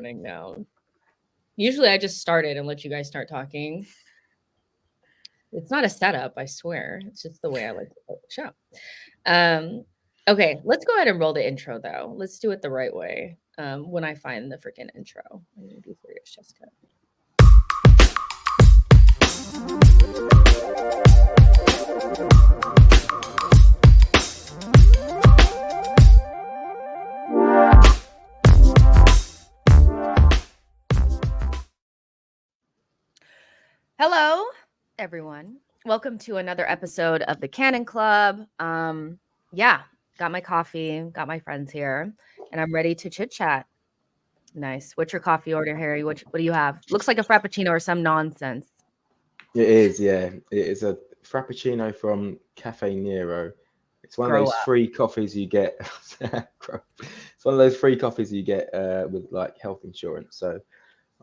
running now. Usually I just start it and let you guys start talking. It's not a setup, I swear. It's just the way I like to play the show. Okay, let's go ahead and roll the intro, though. Let's do it the right way. When I find the freaking intro. I'm going to be serious, Jessica. Hello, everyone. Welcome to another episode of the Cannon Club. Yeah, got my coffee, got my friends here, and I'm ready to chit chat. Nice. What's your coffee order, Harry? What do you have? Looks like a frappuccino or some nonsense. It is, yeah. It is a frappuccino from Cafe Nero. It's one of those free coffees you get. It's one of those free coffees you get with like health insurance. So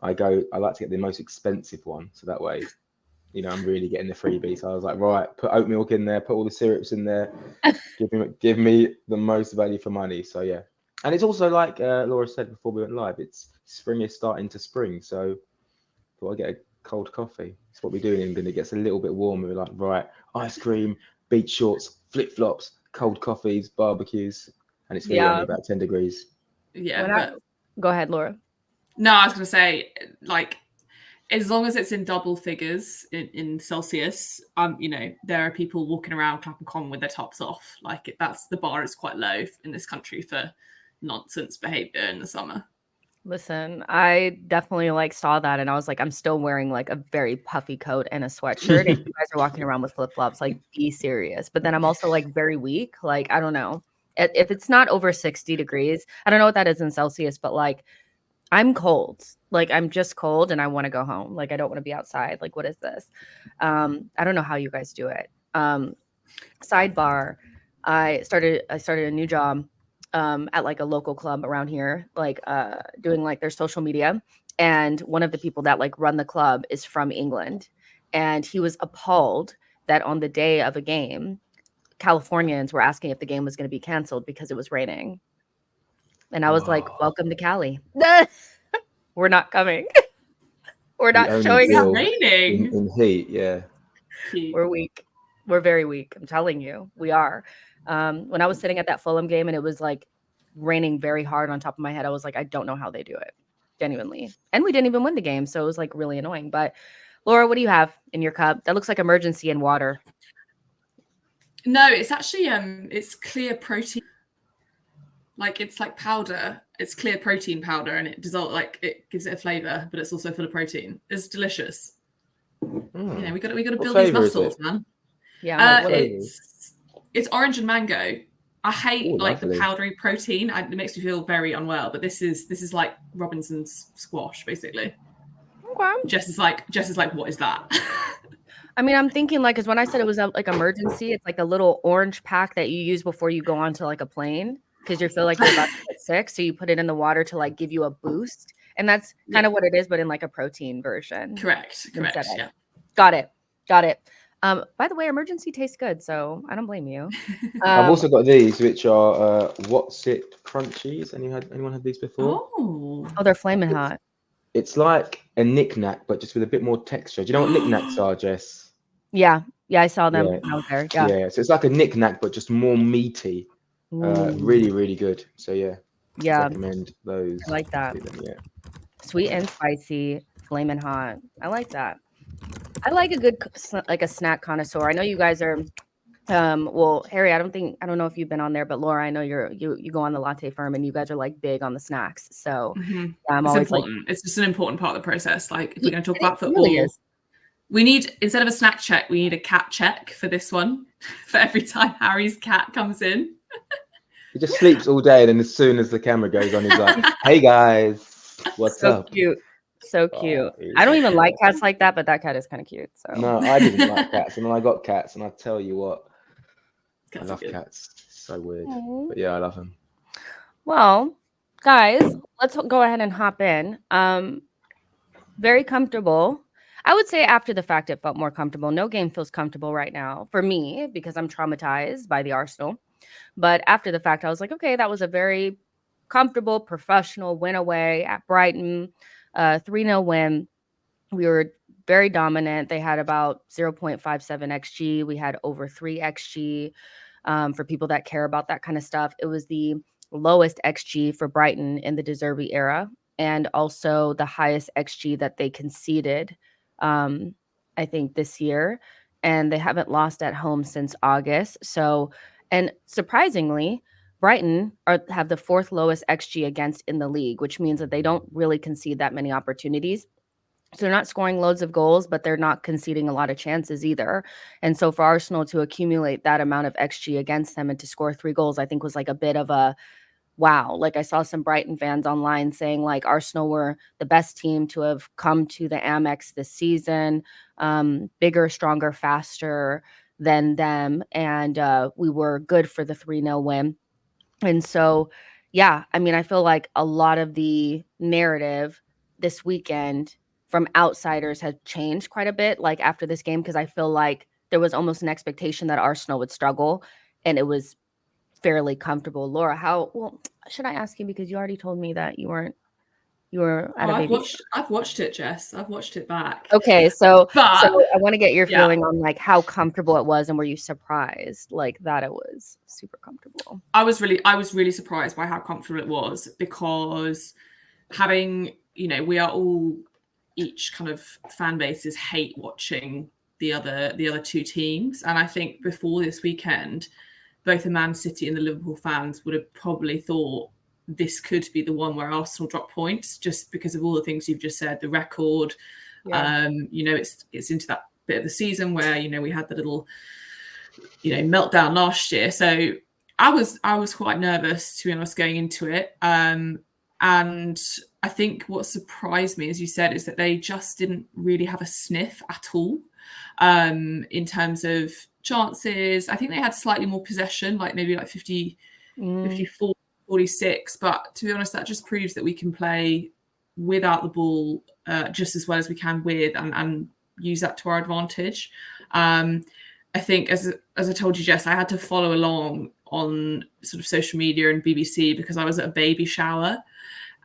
I like to get the most expensive one, so that way, you know, I'm really getting the freebie. So I was like, right, put oat milk in there, put all the syrups in there, give me the most value for money. So yeah, and it's also like Laura said before we went live, it's spring is starting to spring, so thought I'd get a cold coffee. It's what we do in England. It gets a little bit warmer. We're like, right, ice cream, beach shorts, flip flops, cold coffees, barbecues, and it's really only about 10 degrees. Yeah, go ahead, Laura. No, I was going to say, like, as long as it's in double figures in Celsius, you know, there are people walking around Clapham Common with their tops off. Like, the bar is quite low in this country for nonsense behavior in the summer. Listen, I definitely saw that, and I was like, I'm still wearing like a very puffy coat and a sweatshirt, and you guys are walking around with flip flops. Like, be serious. But then I'm also like very weak. Like, I don't know if it's not over 60 degrees. I don't know what that is in Celsius, but like, I'm cold. Like, I'm just cold and I want to go home. Like, I don't want to be outside. Like, what is this? I don't know how you guys do it. Sidebar, I started a new job at like a local club around here, like doing like their social media. And one of the people that like run the club is from England. And he was appalled that on the day of a game, Californians were asking if the game was going to be canceled because it was raining. And I was like, welcome to Cali. We're not coming. We're not showing up. Raining. In heat, yeah. We're weak. We're very weak. I'm telling you, we are. When I was sitting at that Fulham game and it was like raining very hard on top of my head, I was like, I don't know how they do it. Genuinely. And we didn't even win the game. So it was like really annoying. But Laura, what do you have in your cup? That looks like emergency in water. No, it's actually it's clear protein. Like, it's like powder. It's clear protein powder, and it gives it a flavor, but it's also full of protein. It's delicious. You know, we got to build these muscles, man. Yeah, it's orange and mango. I hate the powdery protein. It makes me feel very unwell. But this is like Robinson's squash, basically. Okay. Jess is like, what is that? I mean, I'm thinking like, because when I said it was like emergency, it's like a little orange pack that you use before you go onto like a plane. Because you feel like you're about to get sick, so you put it in the water to like give you a boost, and that's kind of what it is, but in like a protein version. Correct. Yeah. Got it. By the way, emergency tastes good, so I don't blame you. I've also got these, which are What's It Crunchies. Anyone had these before? Oh, they're flaming hot. It's like a knick-knack, but just with a bit more texture. Do you know what knick-knacks are, Jess? Yeah, I saw them when I was there. Yeah, so it's like a knick-knack, but just more meaty. Really, really good. So yeah, recommend those. I like that. Yeah, sweet and spicy, flaming hot. I like that. I like a good like a snack connoisseur. I know you guys are. Well, Harry, I don't know if you've been on there, but Laura, I know you go on the Latte Firm, and you guys are like big on the snacks. So I'm always important. It's just an important part of the process. Like, if we're going to talk about football, really we need, instead of a snack check, we need a cat check for this one. For every time Harry's cat comes in. He just sleeps all day, and then as soon as the camera goes on, he's like, "Hey guys, what's up?" So cute. I don't even like cats like that, but that cat is kind of cute. So no, I didn't like cats, and then I got cats, and I tell you what, I love cats. It's so weird, but yeah, I love them. Well, guys, let's go ahead and hop in. Very comfortable. I would say after the fact, it felt more comfortable. No game feels comfortable right now for me because I'm traumatized by the Arsenal. But after the fact, I was like, okay, that was a very comfortable, professional win away at Brighton, 3-0 win. We were very dominant. They had about 0.57 XG. We had over 3 XG. For people that care about that kind of stuff, it was the lowest XG for Brighton in the De Zerbi era, and also the highest XG that they conceded, I think, this year. And they haven't lost at home since August. So, and surprisingly, Brighton have the 4th lowest XG against in the league, which means that they don't really concede that many opportunities. So they're not scoring loads of goals, but they're not conceding a lot of chances either. And so for Arsenal to accumulate that amount of XG against them and to score 3 goals, I think was like a bit of a wow. Like I saw some Brighton fans online saying like Arsenal were the best team to have come to the Amex this season, bigger, stronger, faster than them. And we were good for the 3-0 win. And so, yeah, I mean, I feel like a lot of the narrative this weekend from outsiders has changed quite a bit, like after this game, because I feel like there was almost an expectation that Arsenal would struggle, and it was fairly comfortable. Laura, well, should I ask you, because you already told me that you were at a baby. I've watched it, Jess. I've watched it back. Okay, so I want to get your feeling on like how comfortable it was, and were you surprised like that it was super comfortable? I was really surprised by how comfortable it was, because having, we are all, each kind of fan bases hate watching the other 2 teams, and I think before this weekend, both the Man City and the Liverpool fans would have probably thought this could be the one where Arsenal drop points, just because of all the things you've just said, the record. Yeah. It's into that bit of the season where we had the little meltdown last year. So I was quite nervous, to be honest, going into it. And I think what surprised me, as you said, is that they just didn't really have a sniff at all in terms of chances. I think they had slightly more possession, like maybe like 54, 46. But to be honest, that just proves that we can play without the ball just as well as we can with, and use that to our advantage. I think, as I told you, Jess, I had to follow along on sort of social media and BBC because I was at a baby shower.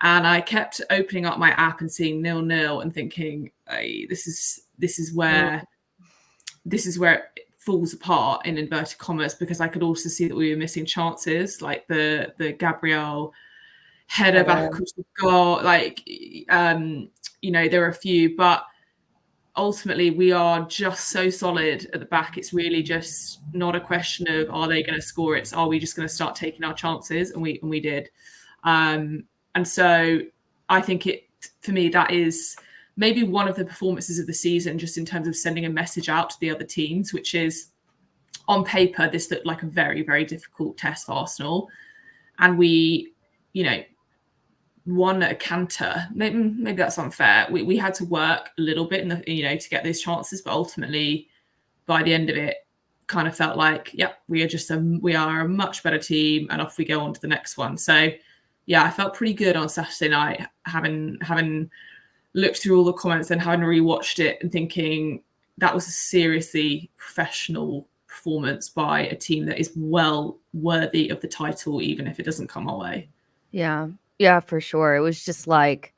And I kept opening up my app and seeing 0-0 and thinking, hey, this is where it falls apart, in inverted commas, because I could also see that we were missing chances, like the Gabriel header back across the goal. Like, there are a few, but ultimately we are just so solid at the back. It's really just not a question of are they going to score? It's are we just going to start taking our chances? And we did. And so I think for me, that is maybe one of the performances of the season, just in terms of sending a message out to the other teams, which is, on paper, this looked like a very, very difficult test for Arsenal. And we, won at a canter. Maybe that's unfair. We had to work a little bit to get those chances, but ultimately, by the end of it, kind of felt like, we are a much better team, and off we go on to the next one. So, yeah, I felt pretty good on Saturday night, having looked through all the comments and having rewatched it and thinking that was a seriously professional performance by a team that is well worthy of the title, even if it doesn't come our way. Yeah, for sure. It was just like,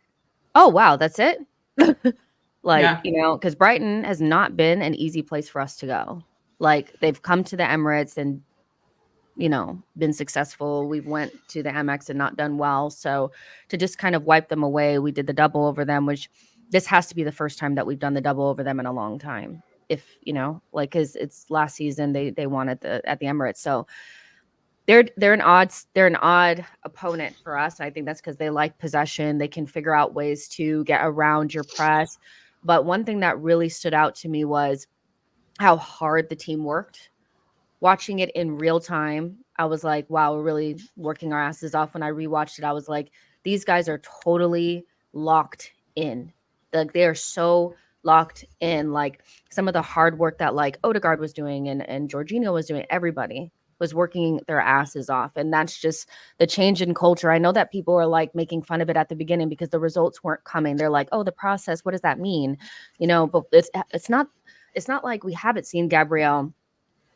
oh, wow, that's it? Because Brighton has not been an easy place for us to go. Like, they've come to the Emirates and been successful. We've went to the Amex and not done well. So to just kind of wipe them away, we did the double over them, which this has to be the first time that we've done the double over them in a long time. If, because it's last season they won at the Emirates. So they're an odd opponent for us. I think that's because they like possession. They can figure out ways to get around your press. But one thing that really stood out to me was how hard the team worked. Watching it in real time, I was like, wow, we're really working our asses off. When I rewatched it, I was like, these guys are totally locked in. Like, they are so locked in. Like, some of the hard work that like Odegaard was doing and Jorginho was doing, everybody was working their asses off. And that's just the change in culture. I know that people are like making fun of it at the beginning because the results weren't coming. They're like, oh, the process, what does that mean? But it's not like we haven't seen Gabriel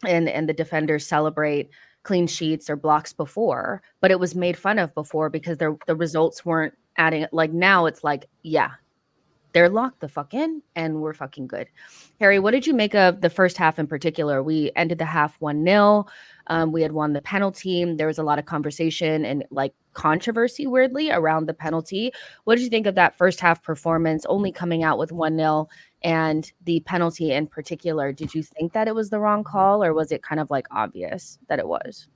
and the defenders celebrate clean sheets or blocks before, but it was made fun of before because the results weren't adding. Like now it's like, yeah, they're locked the fuck in and we're fucking good. Harry, what did you make of the first half in particular? We ended the half 1-0. We had won the penalty. There was a lot of conversation and like controversy, weirdly, around the penalty. What did you think of that first half performance, only coming out with 1-0 and the penalty in particular? Did you think that it was the wrong call, or was it kind of like obvious that it was?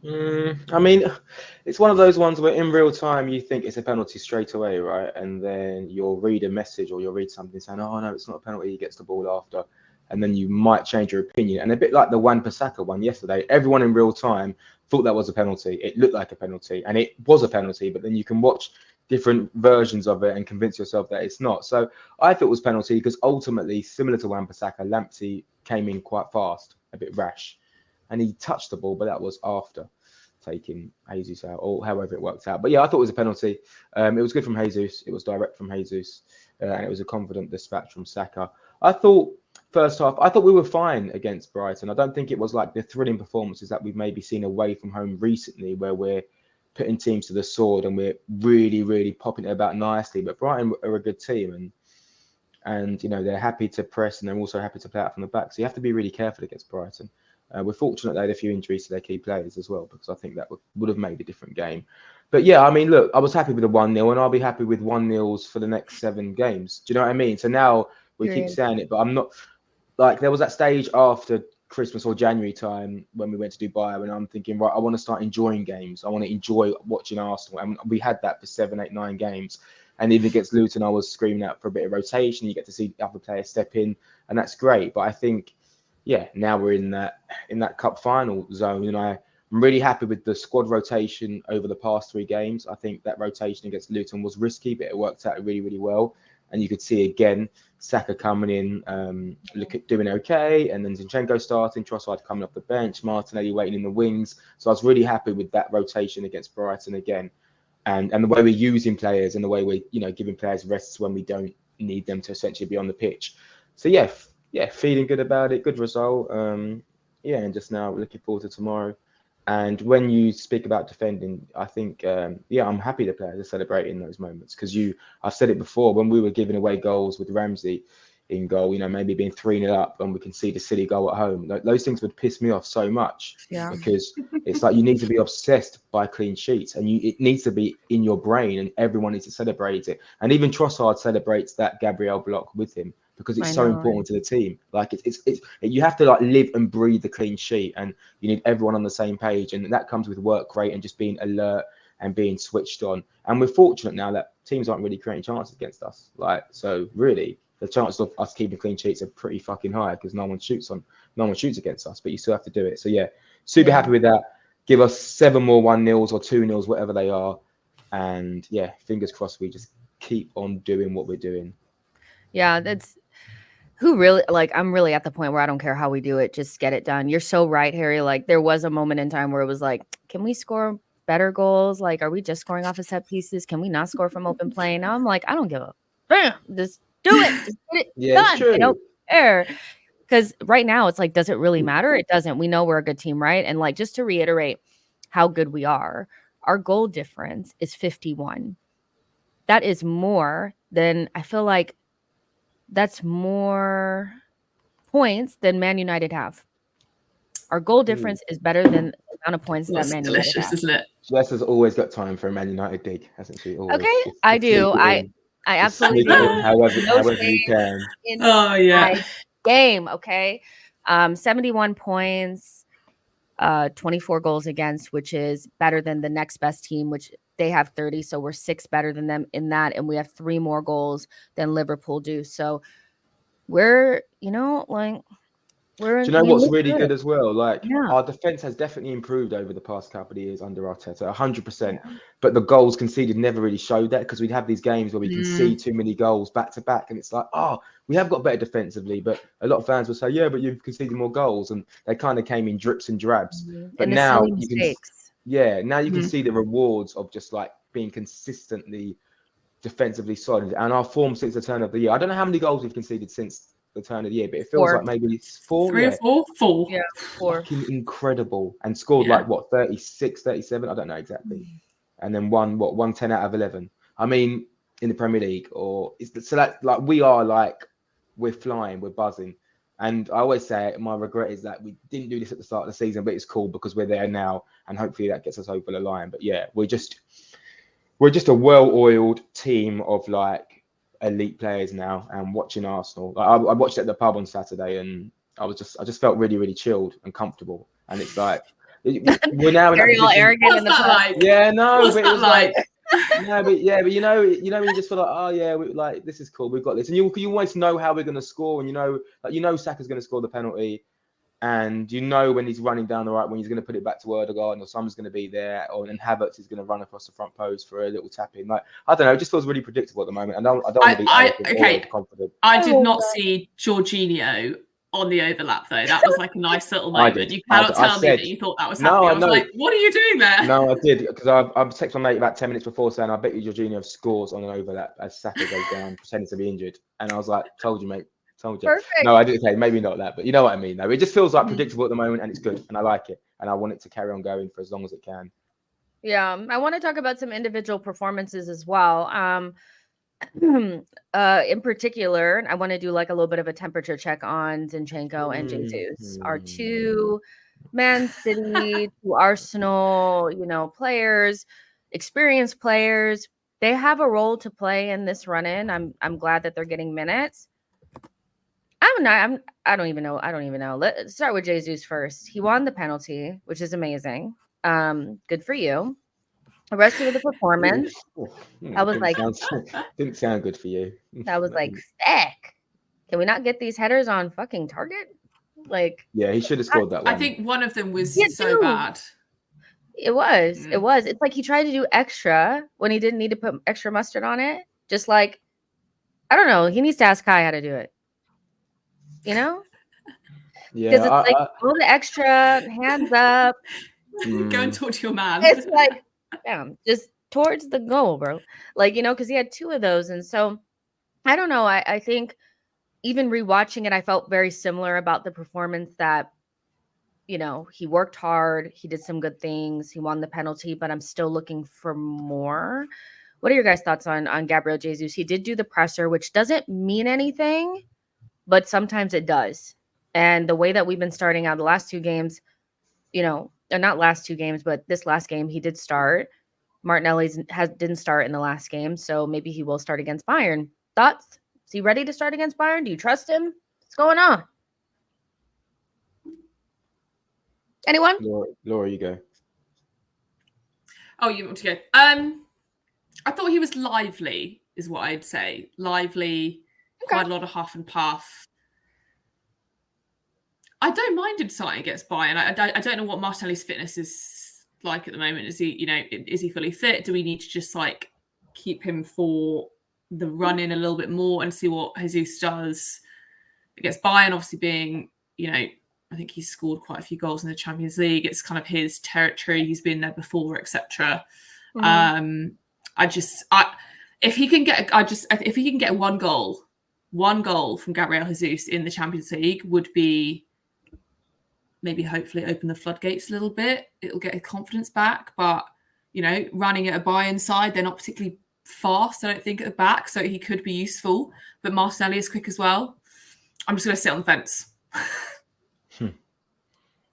I mean, it's one of those ones where in real time you think it's a penalty straight away, right? And then you'll read a message or you'll read something saying, "Oh no, it's not a penalty. He gets the ball after," and then you might change your opinion. And a bit like the Wan-Bissaka one yesterday, everyone in real time thought that was a penalty. It looked like a penalty, and it was a penalty. But then you can watch different versions of it and convince yourself that it's not. So I thought it was penalty because ultimately, similar to Wan-Bissaka, Lamptey came in quite fast, a bit rash. And he touched the ball, but that was after taking Jesus out, or however it worked out. But yeah, I thought it was a penalty. It was good from Jesus. It was direct from Jesus, and it was a confident dispatch from Saka. I thought first half, I thought we were fine against Brighton. I don't think it was like the thrilling performances that we've maybe seen away from home recently, where we're putting teams to the sword and we're really, really popping it about nicely. But Brighton are a good team, and you know they're happy to press and they're also happy to play out from the back. So you have to be really careful against Brighton. We're fortunate they had a few injuries to their key players as well, because I think that would have made a different game. But yeah, I mean, look, I was happy with the 1-0, and I'll be happy with 1-0s for the next 7 games. Do you know what I mean? So now we keep saying it, but I'm not like, there was that stage after Christmas or January time when we went to Dubai, when I'm thinking, right, I want to start enjoying games. I want to enjoy watching Arsenal. And we had that for 7, 8, 9 games. And even against Luton, I was screaming out for a bit of rotation. You get to see other players step in, and that's great. But I think, yeah, now we're in that cup final zone, and I'm really happy with the squad rotation over the past 3 games. I think that rotation against Luton was risky, but it worked out really, really well. And you could see again Saka coming in, doing okay, and then Zinchenko starting, Trossard coming off the bench, Martinelli waiting in the wings. So I was really happy with that rotation against Brighton again, and the way we're using players and the way we're giving players rests when we don't need them to essentially be on the pitch. So yeah, feeling good about it. Good result. And just now looking forward to tomorrow. And when you speak about defending, I think, I'm happy the players are celebrating those moments, because I've said it before, when we were giving away goals with Ramsey in goal, maybe being 3-0 up and we can see the silly goal at home. Those things would piss me off so much, because it's like you need to be obsessed by clean sheets, and it needs to be in your brain, and everyone needs to celebrate it. And even Trossard celebrates that Gabriel block with him, because it's so important to the team. Like it's you have to like live and breathe the clean sheet, and you need everyone on the same page, and that comes with work rate and just being alert and being switched on. And we're fortunate now that teams aren't really creating chances against us. So really, the chances of us keeping clean sheets are pretty fucking high, because no one shoots against us, but you still have to do it. So yeah, super happy with that. Give us 7 more 1-0s or 2-0s, whatever they are, and yeah, fingers crossed we just keep on doing what we're doing. Yeah, that's who really, like, I'm really at the point where I don't care how we do it, just get it done. You're so right, Harry. Like, there was a moment in time where it was like, can we score better goals? Like, are we just scoring off of set pieces? Can we not score from open play? Now I'm like, I don't give a damn. Just do it. Just get it done. True. I don't care. Because right now it's like, does it really matter? It doesn't. We know we're a good team, right? And like, just to reiterate how good we are, our goal difference is 51. That is more than, I feel like, that's more points than Man United have. Our goal difference is better than the amount of points that Man United have. Isn't it? Jess has always got time for a Man United dig, hasn't she? Always. Okay, I do. I absolutely do. However you can. Oh yeah. Game, okay. 71 points, 24 goals against, which is better than the next best team, which they have 30. So we're 6 better than them in that, and we have 3 more goals than Liverpool do. So we're, do you know what's really good as well? Like, our defense has definitely improved over the past couple of years under Arteta, 100%. But the goals conceded never really showed that, because we'd have these games where we concede too many goals back to back, and it's like, we have got better defensively. But a lot of fans will say, yeah, but you've conceded more goals, and they kind of came in drips and drabs. But now you can see the rewards of just like being consistently defensively solid. And our form since the turn of the year, I don't know how many goals we've conceded since the turn of the year, but it feels like maybe it's 4. 3 or 4? 4. Yeah, 4. Fucking incredible. And scored like, what, 36, 37? I don't know exactly. And then won 10 out of 11. I mean, in the Premier League, or so that like we're flying, we're buzzing. And I always say my regret is that we didn't do this at the start of the season, but it's cool because we're there now, and hopefully that gets us over the line. But yeah, we're just a well-oiled team of like elite players now. And watching Arsenal, I watched it at the pub on Saturday, and I just felt really, really chilled and comfortable. And it's like we're now in that position. Arrogant in the pub. Like? Yeah, no, What's but it that was like. No, but you know, when you just feel like, oh yeah, like this is cool, we've got this, and you always know how we're going to score, and Saka's going to score the penalty, and when he's running down the right, when he's going to put it back to Erdegaard, or someone's going to be there, and Havertz is going to run across the front post for a little tap in. Like I don't know, it just feels really predictable at the moment. I don't want to be confident. I did not see Jorginho on the overlap though. That was like a nice little moment. You cannot tell me that you thought that was happening. I was like, what are you doing there? No, I did, because I texted my mate about 10 minutes before saying I bet you Jorginho scores on an overlap as Saka goes down, pretending to be injured. And I was like, told you, mate. Told you. Perfect. No, I didn't say, maybe not that, but you know what I mean though. It just feels like predictable at the moment, and it's good, and I like it, and I want it to carry on going for as long as it can. Yeah, I want to talk about some individual performances as well. In particular, I want to do like a little bit of a temperature check on Zinchenko and Jesus, our two Man City, two Arsenal, players, experienced players. They have a role to play in this run-in. I'm glad that they're getting minutes. I don't even know. Let's start with Jesus first. He won the penalty, which is amazing. Good for you. The rest of the performance, I was like, didn't sound good for you. I was like, sick. Can we not get these headers on fucking target? Like, yeah, he should have scored that one. I think one of them was so bad. It was. It was. It's like he tried to do extra when he didn't need to put extra mustard on it. Just like, I don't know. He needs to ask Kai how to do it. Yeah. Because it's like a little extra, hands up. Go and talk to your man. It's like, just towards the goal, bro. Like, because he had 2 of those. And so, I don't know. I think even rewatching it, I felt very similar about the performance that, he worked hard. He did some good things. He won the penalty, but I'm still looking for more. What are your guys' thoughts on Gabriel Jesus? He did do the presser, which doesn't mean anything, but sometimes it does. And the way that we've been starting out the last 2 games, not last 2 games, but this last game, he did start. Martinelli didn't start in the last game, so maybe he will start against Bayern. Thoughts? Is he ready to start against Bayern? Do you trust him? What's going on? Anyone? Laura, you go. Oh, you want to go? I thought he was lively, is what I'd say. Lively, quite a lot of huff and puff. I don't mind him starting against Bayern. I don't know what Martinelli's fitness is like at the moment. Is he fully fit? Do we need to just like keep him for the run in a little bit more and see what Jesus does against Bayern? Obviously, being I think he's scored quite a few goals in the Champions League. It's kind of his territory. He's been there before, etc. If he can get one goal from Gabriel Jesus in the Champions League would be. Maybe hopefully open the floodgates a little bit. It'll get his confidence back. But, running at a Bayern side, they're not particularly fast, I don't think, at the back. So he could be useful. But Martinelli is quick as well. I'm just going to sit on the fence.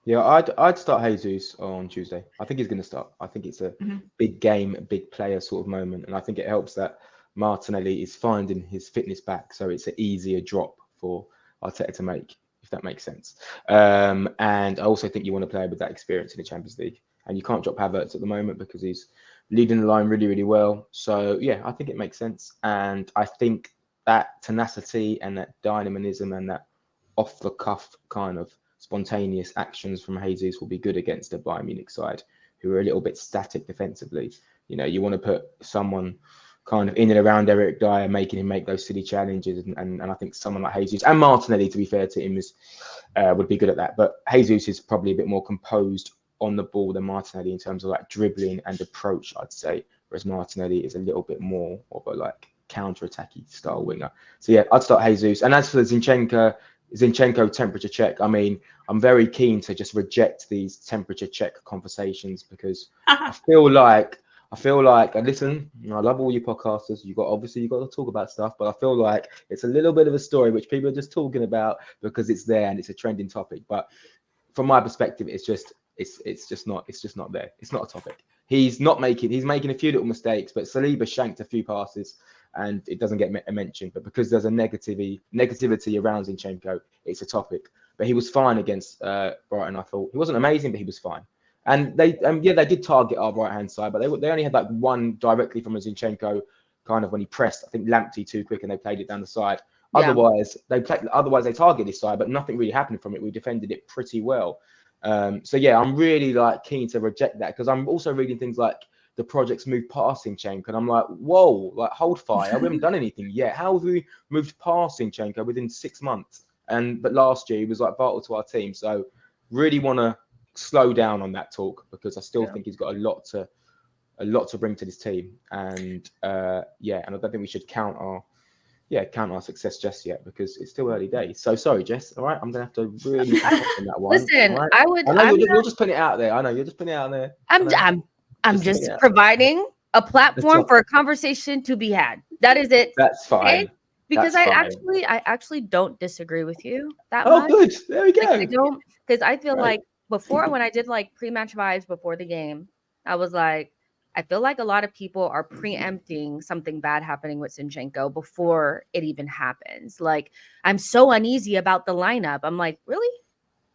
Yeah, I'd start Jesus on Tuesday. I think he's going to start. I think it's a big game, a big player sort of moment. And I think it helps that Martinelli is finding his fitness back. So it's an easier drop for Arteta to make. If that makes sense. And I also think you want to play with that experience in the Champions League. And you can't drop Havertz at the moment because he's leading the line really, really well. So, yeah, I think it makes sense. And I think that tenacity and that dynamism and that off-the-cuff kind of spontaneous actions from Jesus will be good against the Bayern Munich side, who are a little bit static defensively. You want to put someone kind of in and around Eric Dyer, making him make those silly challenges. And I think someone like Jesus and Martinelli, to be fair to him, would be good at that. But Jesus is probably a bit more composed on the ball than Martinelli in terms of like dribbling and approach, I'd say. Whereas Martinelli is a little bit more of a like counter-attacky style winger. So yeah, I'd start Jesus. And as for the Zinchenko temperature check, I mean, I'm very keen to just reject these temperature check conversations because I feel like, and listen, I love all you podcasters. You got to talk about stuff, but I feel like it's a little bit of a story which people are just talking about because it's there and it's a trending topic. But from my perspective, it's just not there. It's not a topic. He's making a few little mistakes, but Saliba shanked a few passes and it doesn't get mentioned. But because there's a negativity around Zinchenko, it's a topic. But he was fine against Brighton. I thought he wasn't amazing, but he was fine. And they did target our right hand side, but they only had like one directly from a Zinchenko kind of when he pressed. I think Lamptey too quick, and they played it down the side. Yeah. Otherwise they targeted this side, but nothing really happened from it. We defended it pretty well. So yeah, I'm really like keen to reject that because I'm also reading things like the project's moved past Zinchenko, and I'm like, whoa, like hold fire. We haven't done anything yet. How have we moved past Zinchenko within 6 months? But last year he was like vital to our team. So really want to slow down on that talk because I still think he's got a lot to bring to this team. And and I don't think we should count our success just yet because it's still early days. So sorry, Jess. All right, I'm gonna have to really on that one. Listen, right? I know you're just putting it out there. I know you're just putting it out there. I'm just providing a platform for a conversation to be had. That is it. That's fine. Okay? Because I actually don't disagree with you that much. Oh, good. There we go. Like, I don't, because I feel like before when I did like pre-match vibes before the game, I was like, I feel like a lot of people are preempting something bad happening with Zinchenko before it even happens. Like, I'm so uneasy about the lineup. I'm like, really?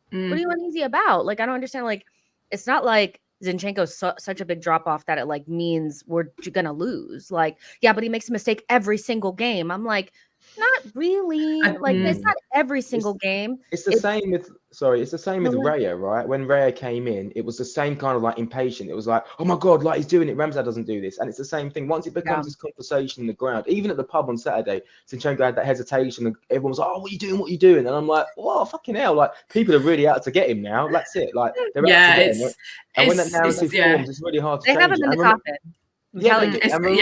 What are you uneasy about? Like, I don't understand. Like, it's not like Zinchenko's such a big drop off that it like means we're gonna lose. Like, yeah, but he makes a mistake every single game. I'm like, not really. Like, it's not every single game. It's the same with Raya, right? When Raya came in, it was the same kind of like impatient. It was like, oh my God, like he's doing it. Ramsdale doesn't do this. And it's the same thing. Once it becomes this conversation in the ground, even at the pub on Saturday, Zinchenko had that hesitation and everyone was like, oh, what are you doing? And I'm like, whoa, fucking hell. Like, people are really out to get him now. That's it. Like, they're out to get him. And when that narrative forms, it's really hard to change. They have him in the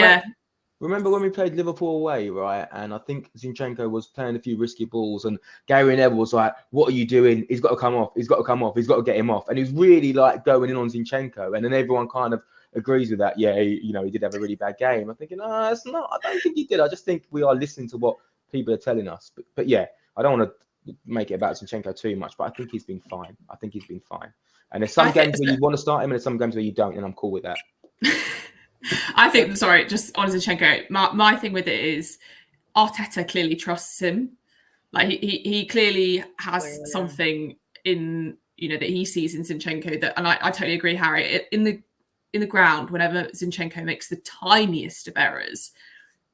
coffin. Remember when we played Liverpool away, right? And I think Zinchenko was playing a few risky balls and Gary Neville was like, what are you doing? He's got to come off. He's got to get him off. And he was really like going in on Zinchenko. And then everyone kind of agrees with that. Yeah, he did have a really bad game. I'm thinking, it's not. I don't think he did. I just think we are listening to what people are telling us. But yeah, I don't want to make it about Zinchenko too much, but I think he's been fine. And there's some games where you want to start him and there's some games where you don't, and I'm cool with that. I think, sorry, just on Zinchenko, my thing with it is Arteta clearly trusts him. Like he clearly has something in, that he sees in Zinchenko that, and I totally agree, Harry, in the ground, whenever Zinchenko makes the tiniest of errors,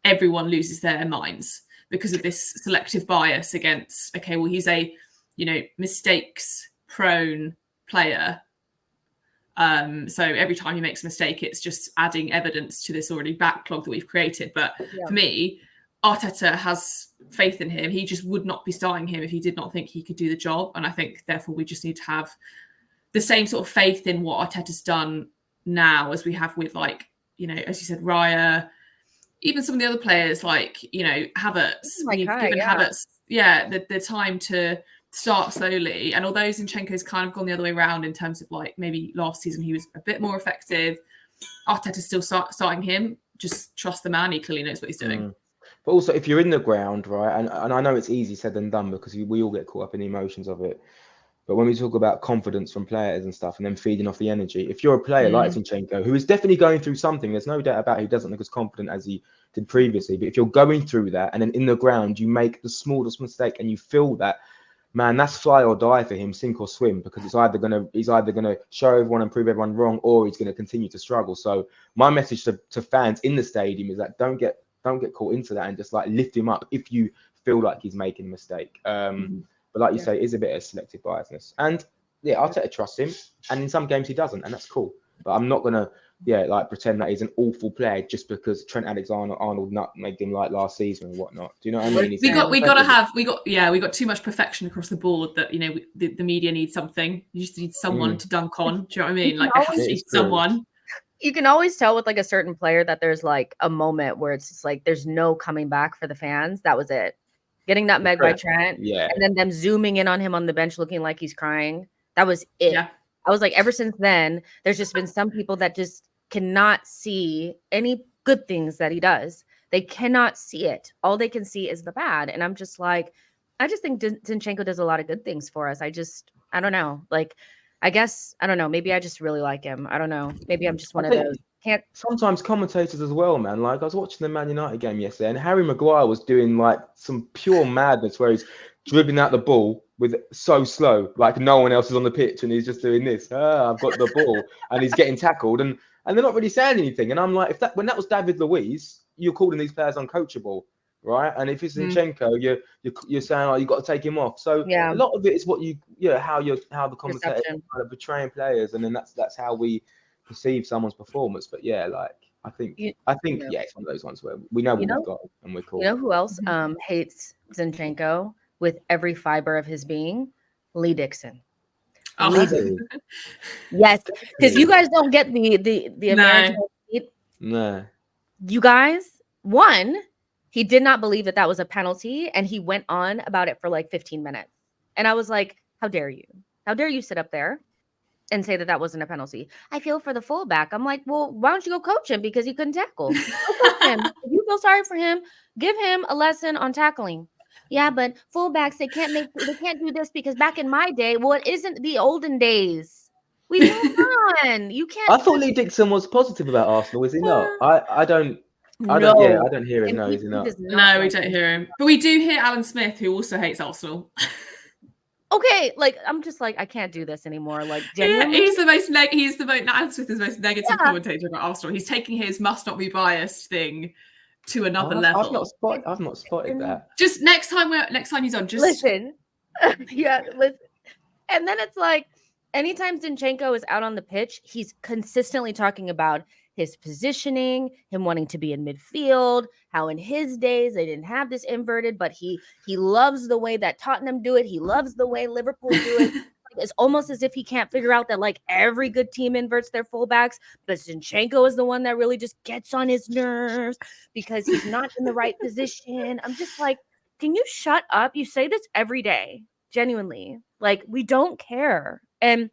everyone loses their minds because of this selective bias against, okay, well, he's a, mistakes prone player. So every time he makes a mistake, it's just adding evidence to this already backlog that we've created. But for me, Arteta has faith in him. He just would not be starting him if he did not think he could do the job. And I think, therefore, we just need to have the same sort of faith in what Arteta's done now as we have with, like, as you said, Raya, even some of the other players, like, Havertz. We've given Havertz, the time to start slowly. And although Zinchenko's kind of gone the other way around in terms of like maybe last season he was a bit more effective, Arteta's still starting him. Just trust the man. He clearly knows what he's doing. But also, if you're in the ground, right, and I know it's easy said than done because we all get caught up in the emotions of it. But when we talk about confidence from players and stuff and then feeding off the energy, if you're a player like Zinchenko, who is definitely going through something, there's no doubt about it, he doesn't look as confident as he did previously. But if you're going through that and then in the ground, you make the smallest mistake and you feel that, man, that's fly or die for him, sink or swim, because he's either gonna show everyone and prove everyone wrong, or he's gonna continue to struggle. So my message to fans in the stadium is that don't get caught into that and just like lift him up if you feel like he's making a mistake. But like you say, it is a bit of selective biasness. And Arteta trusts him, and in some games he doesn't, and that's cool. But I'm not gonna pretend that he's an awful player just because Trent Alexander-Arnold made him like last season and whatnot. Do you know what I mean? We got too much perfection across the board that the media needs something. You just need someone to dunk on. Do you know what I mean? Like there has to be someone. You can always tell with like a certain player that there's like a moment where it's just like there's no coming back for the fans. That was it. Getting nutmegged by Trent, and then them zooming in on him on the bench looking like he's crying. That was it. Yeah. I was like, ever since then, there's just been some people that just cannot see any good things that he does. They cannot see it. All they can see is the bad. And I'm just like, I just think Zinchenko does a lot of good things for us. I don't know. Like, I guess, I don't know. Maybe I just really like him. I don't know. Maybe I'm just one of those. Sometimes commentators as well, man. Like I was watching the Man United game yesterday, and Harry Maguire was doing like some pure madness where he's dribbling out the ball with so slow, like no one else is on the pitch, and he's just doing this. I've got the ball, and he's getting tackled, and they're not really saying anything. And I'm like, when that was David Luiz, you're calling these players uncoachable, right? And if it's Zinchenko, you're saying, oh, you got to take him off. So a lot of it is what how the commentators kind of betraying players, and then that's how we perceive someone's performance. But yeah, like I think it's one of those ones where we know what we've got and we're cool. You know who else hates Zinchenko with every fiber of his being? Lee Dixon. Yes, because you guys don't get the American. No. You guys, he did not believe that was a penalty, and he went on about it for like 15 minutes. And I was like, how dare you? How dare you sit up there and say that wasn't a penalty? I feel for the fullback. I'm like, well, why don't you go coach him because he couldn't tackle? Go coach him. If you feel sorry for him, give him a lesson on tackling. Yeah, but fullbacks, they can't do this because back in my day, well, it isn't the olden days. We move on. You can't. I thought Lee Dixon was positive about Arsenal. Is he not? I don't hear him. No, is he not? No, we don't hear him. But we do hear Alan Smith, who also hates Arsenal. Okay, like I'm just like I can't do this anymore. Like genuinely, Alan Smith is the most negative commentator about Arsenal. He's taking his must not be biased thing to another level. I've not spotted that. Just next time he's on, just listen. Listen. And then it's like anytime Zinchenko is out on the pitch, he's consistently talking about his positioning, him wanting to be in midfield, how in his days they didn't have this inverted, but he loves the way that Tottenham do it. He loves the way Liverpool do it. It's almost as if he can't figure out that like every good team inverts their fullbacks, but Zinchenko is the one that really just gets on his nerves because he's not in the right position. I'm just like, can you shut up? You say this every day, genuinely. Like, we don't care. And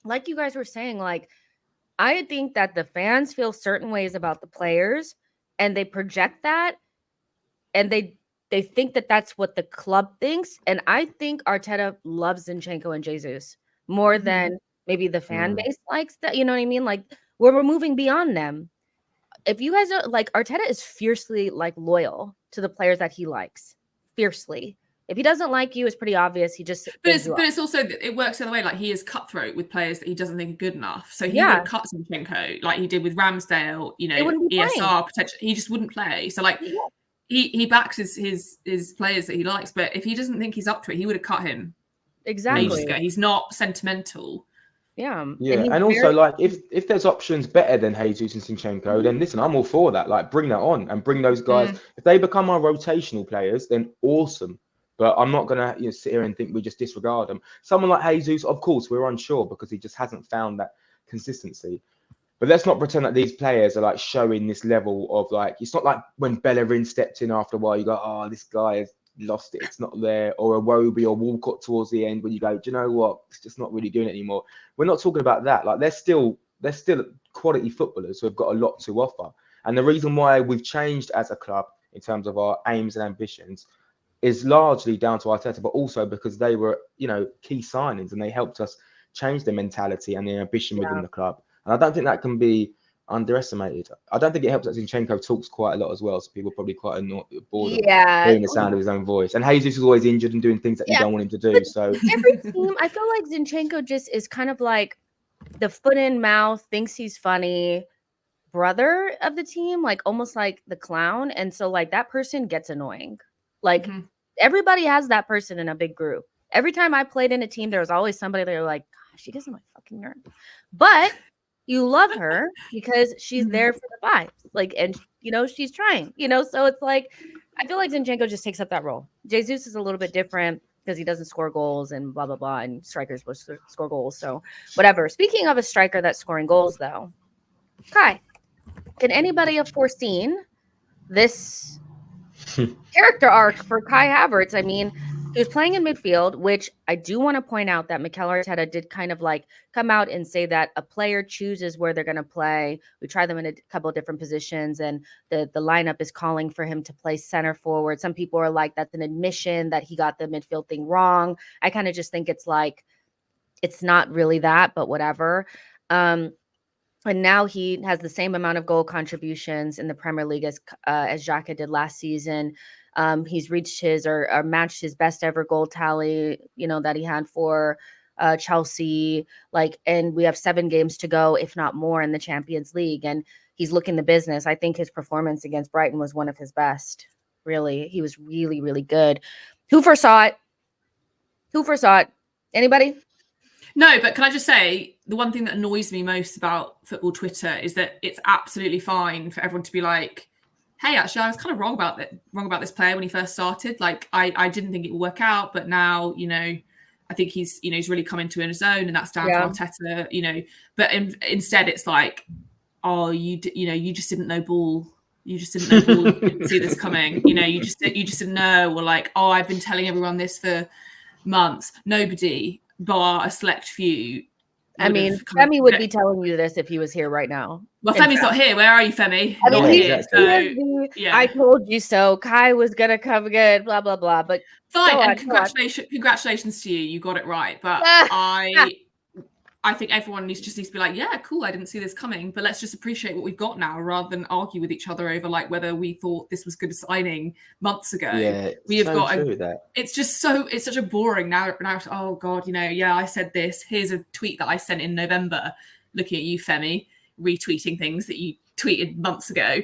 like you guys were saying, like, I think that the fans feel certain ways about the players and they project that and they think that that's what the club thinks. And I think Arteta loves Zinchenko and Jesus more than maybe the fan base likes that. You know what I mean? Like we're moving beyond them. If you guys are like, Arteta is fiercely like loyal to the players that he likes. Fiercely. If he doesn't like you, it's pretty obvious. He just but it's also it works the other way. Like he is cutthroat with players that he doesn't think are good enough. So he would cut Zinchenko like he did with Ramsdale. You know, ESR potential. He just wouldn't play. So like he backs his players that he likes. But if he doesn't think he's up to it, he would have cut him. Exactly. Ages ago. He's not sentimental. Yeah. And also like if there's options better than Jesus and Zinchenko, then listen, I'm all for that. Like bring that on and bring those guys. If they become our rotational players, then awesome. But I'm not going to sit here and think we just disregard them. Someone like Jesus, of course, we're unsure because he just hasn't found that consistency. But let's not pretend that these players are like showing this level of like, it's not like when Bellerin stepped in after a while, you go, oh, this guy has lost it. It's not there. Or a Wobie or Walcott towards the end when you go, do you know what? It's just not really doing it anymore. We're not talking about that. Like they're still quality footballers who have got a lot to offer. And the reason why we've changed as a club in terms of our aims and ambitions is largely down to Arteta, but also because they were, key signings and they helped us change the mentality and the ambition within the club. And I don't think that can be underestimated. I don't think it helps that Zinchenko talks quite a lot as well, so people are probably quite bored of hearing the sound of his own voice. And Jesus is always injured and doing things that you don't want him to do. But so every team, I feel like Zinchenko just is kind of like the foot in mouth, thinks he's funny brother of the team, like almost like the clown. And so like that person gets annoying. Like everybody has that person in a big group. Every time I played in a team, there was always somebody that were like, gosh, she doesn't like fucking nerve. But you love her because she's there for the vibes. Like, and she's trying, so it's like, I feel like Zinchenko just takes up that role. Jesus is a little bit different because he doesn't score goals and blah, blah, blah. And strikers will score goals. So whatever. Speaking of a striker that's scoring goals though, Kai, can anybody have foreseen this character arc for Kai Havertz? I mean, he was playing in midfield, which I do want to point out that Mikel Arteta did kind of like come out and say that a player chooses where they're going to play. We try them in a couple of different positions, and the lineup is calling for him to play center forward. Some people are like, that's an admission that he got the midfield thing wrong. I kind of just think it's like, it's not really that, but whatever. And now he has the same amount of goal contributions in the Premier League as Xhaka did last season. He's reached his or matched his best ever goal tally, that he had for Chelsea. And we have 7 games to go, if not more, in the Champions League. And he's looking the business. I think his performance against Brighton was one of his best. Really, he was really, really good. Who foresaw it? Anybody? No, but can I just say, the one thing that annoys me most about football Twitter is that it's absolutely fine for everyone to be like, hey, actually, I was kind of wrong about this player when he first started. Like, I didn't think it would work out, but now, I think he's really come into his own, and that's down to Arteta, But instead, it's like, oh, you just didn't know ball. You just didn't know ball. You didn't see this coming. You just didn't know. Or like, oh, I've been telling everyone this for months. Nobody, bar a select few. I mean, Femi would be telling you this if he was here right now. Well, Femi's not here. Where are you, Femi? I mean, exactly. I told you so. Kai was gonna come good. Blah blah blah. But fine, and congratulations to you. You got it right. But I think everyone needs to be like, yeah, cool. I didn't see this coming, but let's just appreciate what we've got now, rather than argue with each other over like whether we thought this was good signing months ago. Yeah, we have got that. It's such a boring now. Oh God, I said this. Here's a tweet that I sent in November. Looking at you, Femi, retweeting things that you tweeted months ago.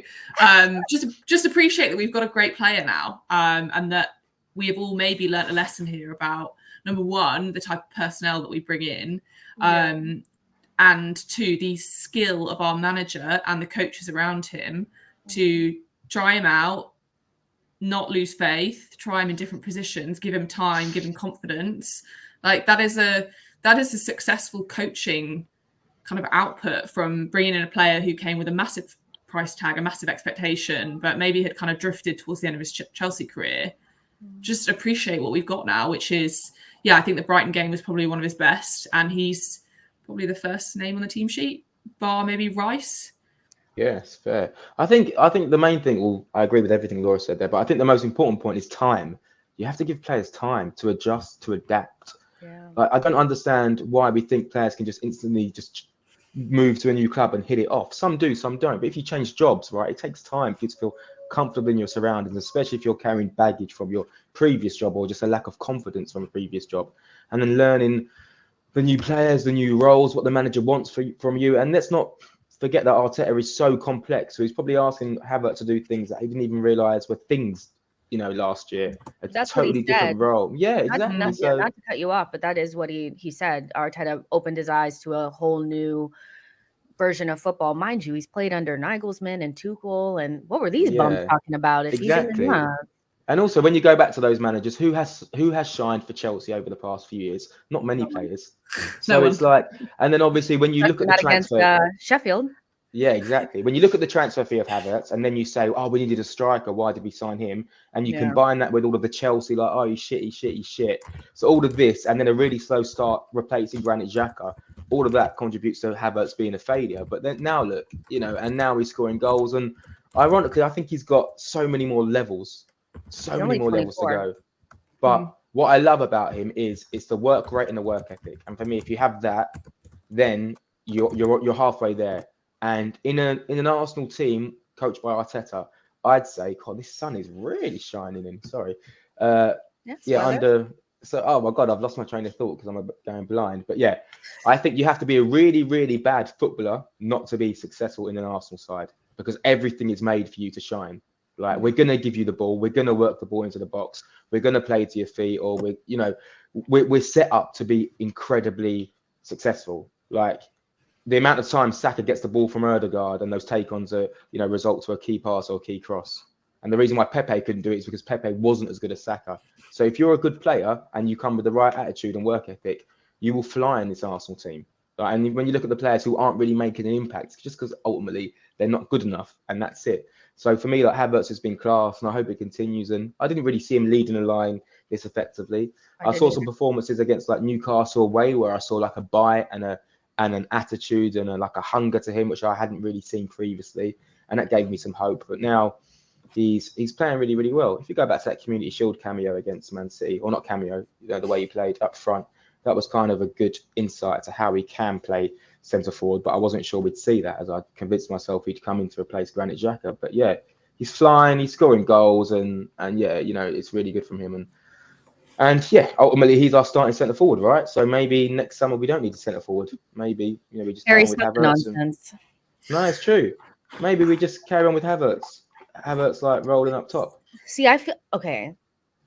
Just appreciate that we've got a great player now, and that we have all maybe learnt a lesson here about, number one, the type of personnel that we bring in. And 2, the skill of our manager and the coaches around him to try him out, not lose faith, try him in different positions, give him time, give him confidence. Like that is a successful coaching kind of output from bringing in a player who came with a massive price tag, a massive expectation, but maybe had kind of drifted towards the end of his Chelsea career. Just appreciate what we've got now, which is, I think the Brighton game was probably one of his best, and he's probably the first name on the team sheet, bar maybe Rice. Yes, fair. I think the main thing, well, I agree with everything Laura said there, but I think the most important point is time. You have to give players time to adjust, to adapt. Yeah. Like, I don't understand why we think players can just instantly just move to a new club and hit it off. Some do, some don't. But if you change jobs, right, it takes time for you to feel comfortable in your surroundings, especially if you're carrying baggage from your previous job or just a lack of confidence from a previous job. And then learning the new players, the new roles, what the manager wants from you. And let's not forget that Arteta is so complex. So he's probably asking Havertz to do things that he didn't even realise were things, last year. That's totally different role. Yeah, exactly. Not to cut you off, but that is what he said. Arteta opened his eyes to a whole new version of football. Mind you, he's played under Nagelsmann and Tuchel, and what were these bums talking about? Exactly. And also, when you go back to those managers, who has shined for Chelsea over the past few years? Not many players. So it's like, and then obviously when you look at the transfer against Sheffield. Yeah, exactly. When you look at the transfer fee of Havertz, and then you say, oh, we needed a striker, why did we sign him? And you combine that with all of the Chelsea, like, oh, he's shit. So all of this, and then a really slow start replacing Granit Xhaka, all of that contributes to Havertz being a failure. But then now look, and now he's scoring goals. And ironically, I think he's got so many more levels. So many more levels to go. But what I love about him is it's the work rate and the work ethic. And for me, if you have that, then you're halfway there. And in an Arsenal team coached by Arteta, I'd say, God, this sun is really shining in. Sorry. Oh my God, I've lost my train of thought because I'm going blind. But yeah, I think you have to be a really, really bad footballer not to be successful in an Arsenal side, because everything is made for you to shine. Like, we're going to give you the ball. We're going to work the ball into the box. We're going to play to your feet, or we're set up to be incredibly successful. Like, the amount of time Saka gets the ball from Ødegaard and those take-ons are, result to a key pass or a key cross. And the reason why Pepe couldn't do it is because Pepe wasn't as good as Saka. So if you're a good player and you come with the right attitude and work ethic, you will fly in this Arsenal team. Right? And when you look at the players who aren't really making an impact, just because ultimately they're not good enough, and that's it. So for me, like Havertz has been class, and I hope it continues. And I didn't really see him leading the line this effectively. I saw some performances against like Newcastle away where I saw like a bite and an attitude and like a hunger to him, which I hadn't really seen previously, and that gave me some hope. But now he's playing really, really well. If you go back to that Community Shield cameo against Man City, or not cameo, the way he played up front, that was kind of a good insight to how he can play centre forward. But I wasn't sure we'd see that, as I convinced myself he'd come in to replace Granit Xhaka. But yeah, he's flying, he's scoring goals, and yeah, it's really good from him. And yeah, ultimately he's our starting centre forward, right? So maybe next summer we don't need a centre forward. Maybe we just carry on with Havertz. Nonsense. No, it's true. Maybe we just carry on with Havertz. Havertz like rolling up top. See, I feel okay.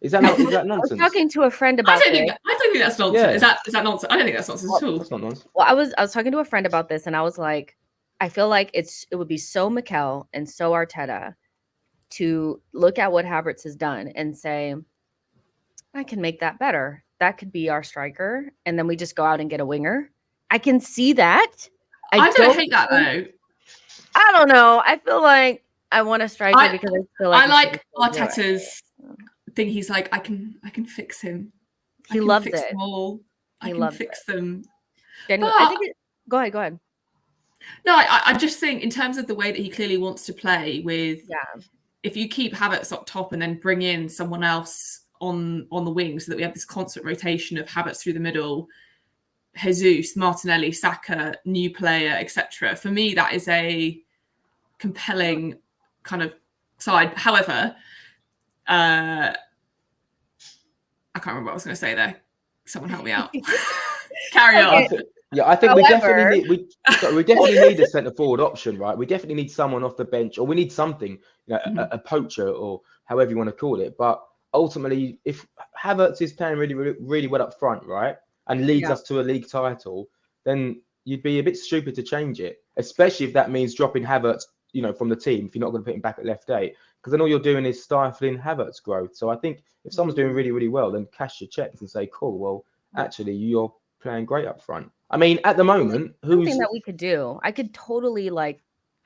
Is that nonsense? I was talking to a friend about I don't think that's nonsense. Yeah. Is that nonsense? I don't think that's nonsense at all. That's not nonsense. Well, I was talking to a friend about this, and I was like, I feel like it would be so Mikel and so Arteta to look at what Havertz has done and say, I can make that better. That could be our striker, and then we just go out and get a winger. I can see that. I don't hate that though. I don't know. I feel like I want a striker because I feel like I like Arteta's thing. He's like, I can fix him. He loves it. I can fix them. Genuinely, I think go ahead. No, I just think in terms of the way that he clearly wants to play with, if you keep Havertz up top and then bring in someone else on the wing so that we have this constant rotation of Havertz through the middle, Jesus, Martinelli, Saka, new player, etc. For me, that is a compelling kind of side. However, I can't remember what I was going to say there. Someone help me out. Carry on. I think we definitely need a centre forward option, right? We definitely need someone off the bench, or we need something, a poacher, or however you want to call it. But ultimately, if Havertz is playing really, really, really well up front, right, and leads us to a league title, then you'd be a bit stupid to change it, especially if that means dropping Havertz, from the team, if you're not going to put him back at left eight, because then all you're doing is stifling Havertz growth. So I think if someone's doing really, really well, then cash your checks and say, cool, well, actually, you're playing great up front. I mean, at the moment, something that we could do, I could totally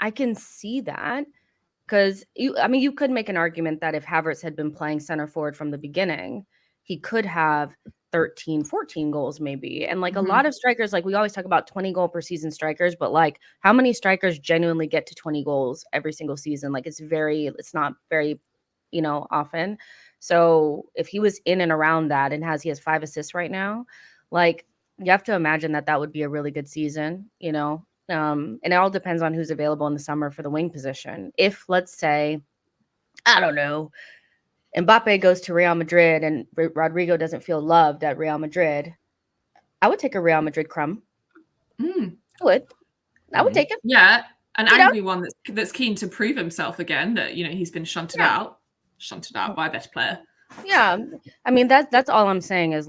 I can see that, because you could make an argument that if Havertz had been playing center forward from the beginning, he could have 13, 14 goals maybe. And a lot of strikers, we always talk about 20 goal per season strikers, but how many strikers genuinely get to 20 goals every single season? It's not very, often. So if he was in and around that and he has 5 assists right now, you have to imagine that would be a really good season, and it all depends on who's available in the summer for the wing position. If, let's say, I don't know, Mbappe goes to Real Madrid and Rodrigo doesn't feel loved at Real Madrid, I would take a Real Madrid crumb. I would take him. Yeah, an angry one that's keen to prove himself again, that, he's been shunted out by a better player. Yeah, I mean, that's all I'm saying is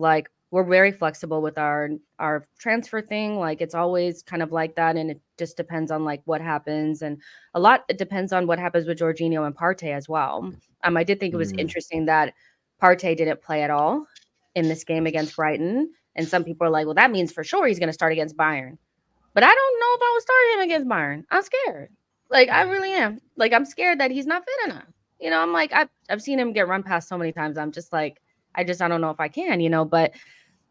we're very flexible with our transfer thing. It's always kind of like that. And it just depends on what happens. And it depends on what happens with Jorginho and Partey as well. I did think it was interesting that Partey didn't play at all in this game against Brighton. And some people are like, well, that means for sure he's going to start against Bayern. But I don't know if I would start him against Bayern. I'm scared. I really am. I'm scared that he's not fit enough. I've seen him get run past so many times. I'm just I don't know if I can, but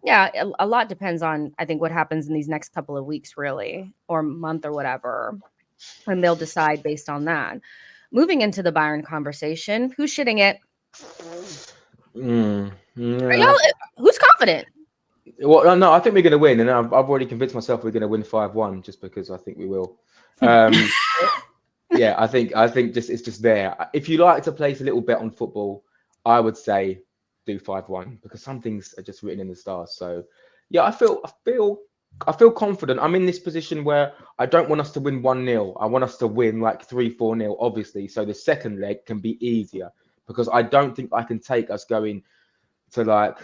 yeah, a lot depends on, I think, what happens in these next couple of weeks, really, or month or whatever, and they'll decide based on that. Moving into the Bayern conversation, who's shitting it? Who's confident? Well, no, I think we're going to win, and I've already convinced myself we're going to win 5-1, just because I think we will. Yeah, I think it's just there. If you like to place a little bet on football, I would say do 5-1, because some things are just written in the stars. So yeah, I feel confident. I'm in this position where I don't want us to win 1-0. I want us to win 3-4-0, obviously. So the second leg can be easier, because I don't think I can take us going to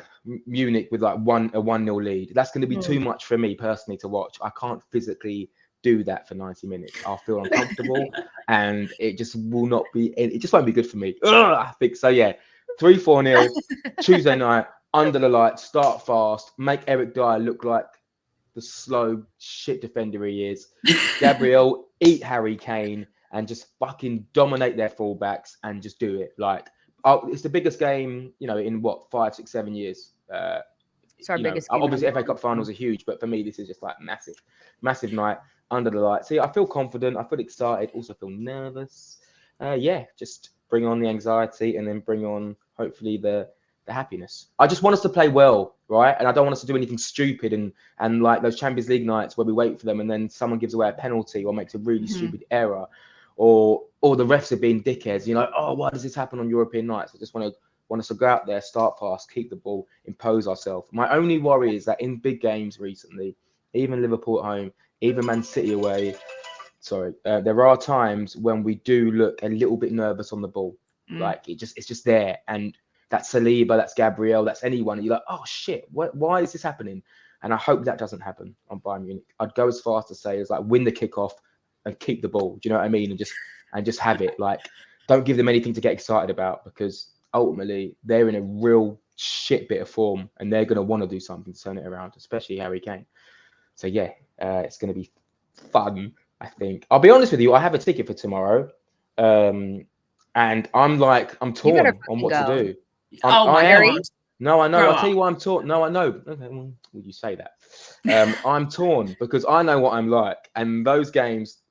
Munich with a 1-0 lead. That's going to be too much for me personally to watch. I can't physically do that for 90 minutes. I'll feel uncomfortable and it just won't be good for me. I think so. Yeah. 3-4-0 Tuesday night, under the lights, start fast, make Eric Dyer look like the slow shit defender he is. Gabriel, eat Harry Kane and just fucking dominate their fullbacks and just do it. Like, it's the biggest game, in what, 5, 6, 7 years. It's our biggest game. Obviously, FA Cup finals are huge, but for me, this is just like massive night under the lights. See, I feel confident. I feel excited. Also feel nervous. Just bring on the anxiety and then bring on, hopefully, the happiness. I just want us to play well, right? And I don't want us to do anything stupid and like those Champions League nights where we wait for them and then someone gives away a penalty or makes a really stupid error, or the refs are being dickheads. Why does this happen on European nights? I just want us to go out there, start fast, keep the ball, impose ourselves. My only worry is that in big games recently, even Liverpool at home, even Man City away, there are times when we do look a little bit nervous on the ball. Like it's just there, and that's Saliba, that's Gabriel, that's anyone. And you're like, oh shit, why is this happening? And I hope that doesn't happen on Bayern Munich. I'd go as far as to say is like win the kickoff and keep the ball. Do you know what I mean? And just have it. Like, don't give them anything to get excited about, because ultimately they're in a real shit bit of form and they're going to want to do something to turn it around, especially Harry Kane. So it's going to be fun, I think. I'll be honest with you, I have a ticket for tomorrow, and I'm torn on what to do. My God. No, I know. I'll tell you why I'm torn. No, I know. Okay, well, will you say that? I'm torn because I know what I'm like, and those games,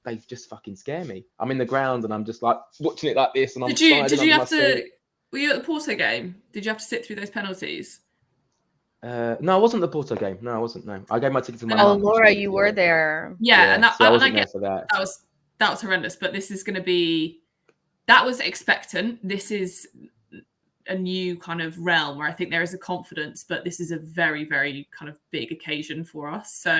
they just fucking scare me. I'm in the ground and I'm just like watching it like this, and I'm. Did you have to? Were you at the Porto game? Did you have to sit through those penalties? No, I wasn't at the Porto game. No, I wasn't. No, I gave my ticket to my. Oh, Laura, you were there. Yeah, and I wasn't there for that. That was horrendous. But this is going to be. That was expectant. This is a new kind of realm where I think there is a confidence, but this is a very, very kind of big occasion for us. So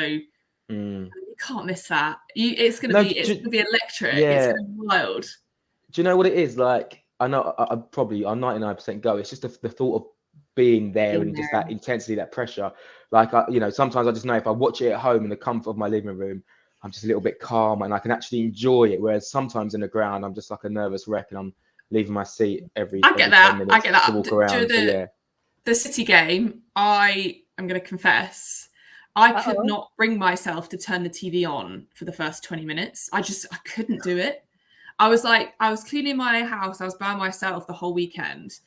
you can't miss that. It's going to be electric. Yeah. It's going to be wild. Do you know what it is? Like, I know I'm 99% go. It's just the thought of being there and just that intensity, that pressure. Like, sometimes I just know if I watch it at home in the comfort of my living room, I'm just a little bit calm and I can actually enjoy it. Whereas sometimes in the ground, I'm just like a nervous wreck and I'm leaving my seat every 10 minutes to walk around. The City game, I am going to confess, I could not bring myself to turn the TV on for the first 20 minutes. I couldn't do it. I was cleaning my house. I was by myself the whole weekend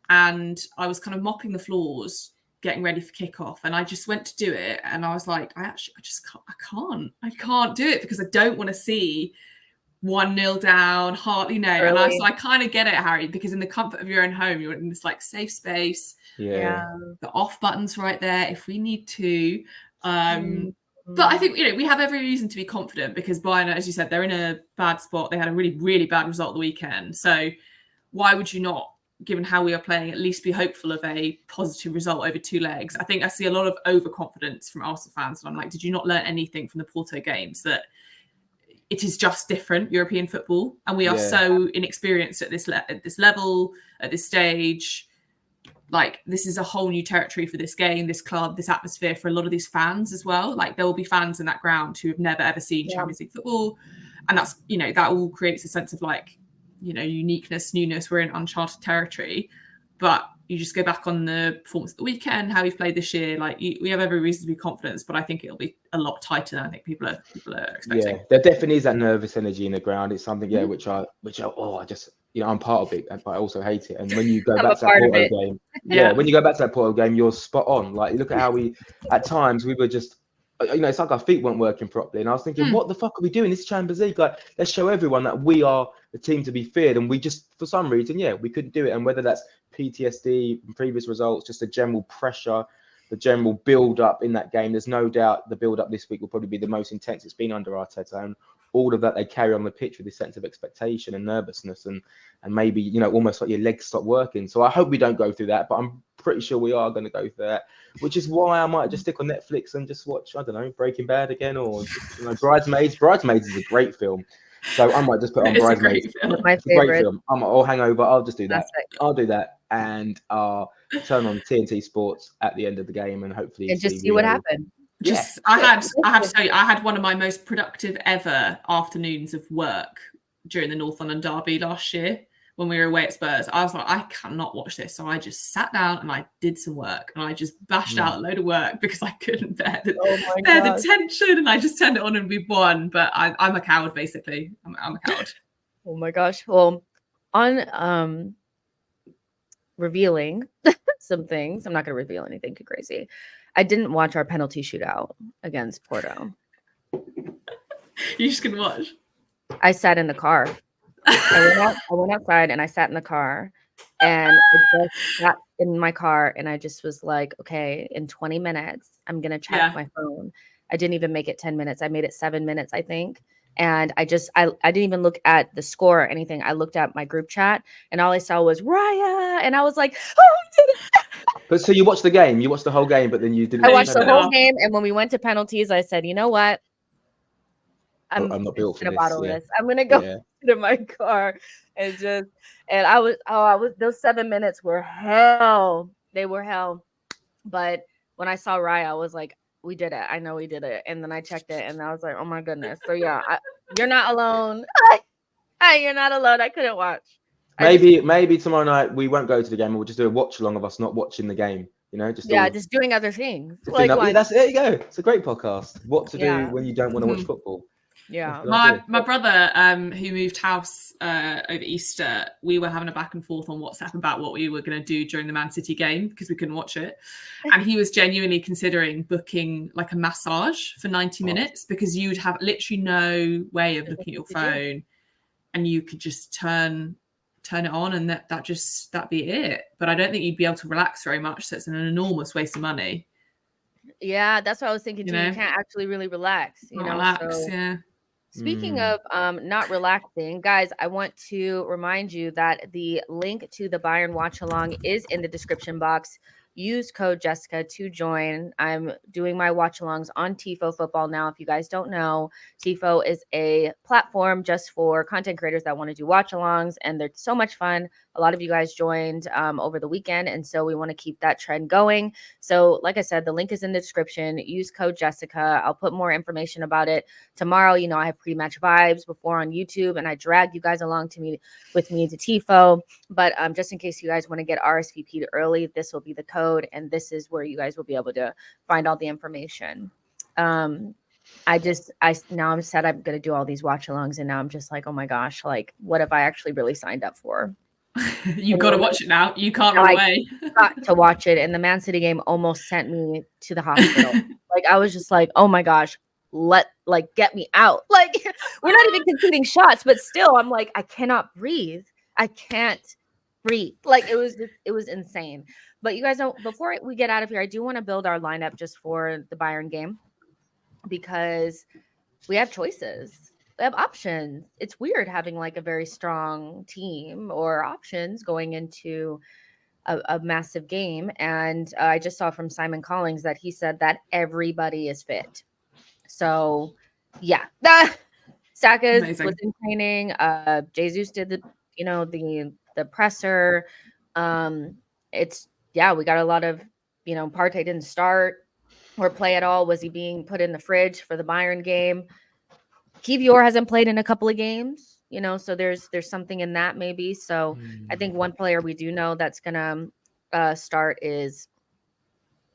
and I was kind of mopping the floors, getting ready for kickoff. And I just went to do it. And I was like, I can't do it because I don't want to see 1-0 down, hardly know. And I kind of get it, Harry, because in the comfort of your own home, you're in this like safe space. Yeah. The off button's right there if we need to. But I think, we have every reason to be confident because Bayern, as you said, they're in a bad spot. They had a really, really bad result the weekend. So why would you not, given how we are playing, at least be hopeful of a positive result over 2 legs? I think I see a lot of overconfidence from Arsenal fans. And I'm like, did you not learn anything from the Porto games that it is just different European football? And we are so inexperienced at this level, at this stage. Like, this is a whole new territory for this game, this club, this atmosphere for a lot of these fans as well. Like, there will be fans in that ground who have never, ever seen Champions League football. And that's, that all creates a sense of like, uniqueness, newness. We're in uncharted territory. But you just go back on the performance of the weekend, how we've played this year. Like, we have every reason to be confident, but I think it'll be a lot tighter than I think people are expecting. Yeah, there definitely is that nervous energy in the ground. It's something, which I just, I'm part of it, but I also hate it. And when you go back to that Porto game, when you go back to that Porto game, you're spot on. Like, look at how at times we were just, it's like our feet weren't working properly. And I was thinking, what the fuck are we doing? This is Champions League. Like, let's show everyone that we are the team to be feared. And we just, for some reason, we couldn't do it. And whether that's PTSD from previous results, just the general pressure, the general build-up in that game, there's no doubt the build-up this week will probably be the most intense it's been under Arteta. And all of that they carry on the pitch with this sense of expectation and nervousness and maybe, almost like your legs stop working. So I hope we don't go through that, but I'm pretty sure we are going to go through that, which is why I might just stick on Netflix and just watch, I don't know, Breaking Bad again or just, Bridesmaids. Bridesmaids is a great film. So I might just put on Bridesmaids. My favorite. Great film. Or Hangover. I'll just do that. I'll do that. And I'll turn on TNT Sports at the end of the game and hopefully and just see what happened. I have to tell you, I had one of my most productive ever afternoons of work during the North London derby last year, when we were away at Spurs. I was like, I cannot watch this. So I just sat down and I did some work, and I just bashed out a load of work because I couldn't bear the tension, and I just turned it on and we won. But I'm a coward, basically. I'm a coward. Oh my gosh. Well, on revealing some things, I'm not going to reveal anything too crazy. I didn't watch our penalty shootout against Porto. You just can watch. I sat in the car. I went outside and I sat in the car, and I just sat in my car and I just was like, okay, in 20 minutes, I'm going to check my phone. I didn't even make it 10 minutes. I made it 7 minutes, I think. And I didn't even look at the score or anything. I looked at my group chat and all I saw was Raya. And I was like, oh, we did it. But so you watched the game, you watched the whole game, but then you didn't. I watched the whole game. And when we went to penalties, I said, you know what? I'm not built for this. Yeah. I'm gonna go to my car and I was those 7 minutes were hell. They were hell. But when I saw Raya, I was like, we did it. I know we did it. And then I checked it and I was like, oh my goodness. So yeah, you're not alone. You're not alone. I couldn't watch. Maybe tomorrow night we won't go to the game. We'll just do a watch along of us not watching the game. You know, just doing other things. There you go. It's a great podcast. What to do when you don't want to watch football. Yeah. My brother, who moved house over Easter, we were having a back and forth on WhatsApp about what we were going to do during the Man City game because we couldn't watch it. And he was genuinely considering booking like a massage for 90 minutes because you'd have literally no way of looking at your phone and you could just turn it on and that'd be it. But I don't think you'd be able to relax very much. So it's an enormous waste of money. Yeah, that's what I was thinking too. You can't actually really relax. Speaking of not relaxing, guys, I want to remind you that the link to the Bayern Watch Along is in the description box. Use code Jessica to join. I'm doing my watch alongs on Tifo Football now. If you guys don't know, Tifo is a platform just for content creators that want to do watch alongs, and they're so much fun. A lot of you guys joined over the weekend, and so we want to keep that trend going. So like I said, the link is in the description. Use code Jessica. I'll put more information about it tomorrow. You know, I have pre-match vibes before on YouTube, and I drag you guys along with me to Tifo. But just in case you guys want to get RSVP'd early, this will be the code, and this is where you guys will be able to find all the information. Now I'm said I'm going to do all these watch alongs, and now I'm just like, oh my gosh, like what have I actually really signed up for? You've got to watch it now. You can't run away. Got to watch it. And the Man City game almost sent me to the hospital. Like I was just like, oh my gosh, get me out. Like we're not even conceding shots, but still I'm like, I cannot breathe. I can't breathe. Like it was insane. But you guys know, before we get out of here, I do want to build our lineup just for the Bayern game because we have choices. We have options. It's weird having like a very strong team or options going into a massive game. And I just saw from Simon Collins that he said that everybody is fit. So yeah, Saka was in training. Jesus did the presser. We got a lot of, Partey didn't start or play at all. Was he being put in the fridge for the Bayern game? Kivior hasn't played in a couple of games, so there's something in that maybe. So I think one player we do know that's gonna start is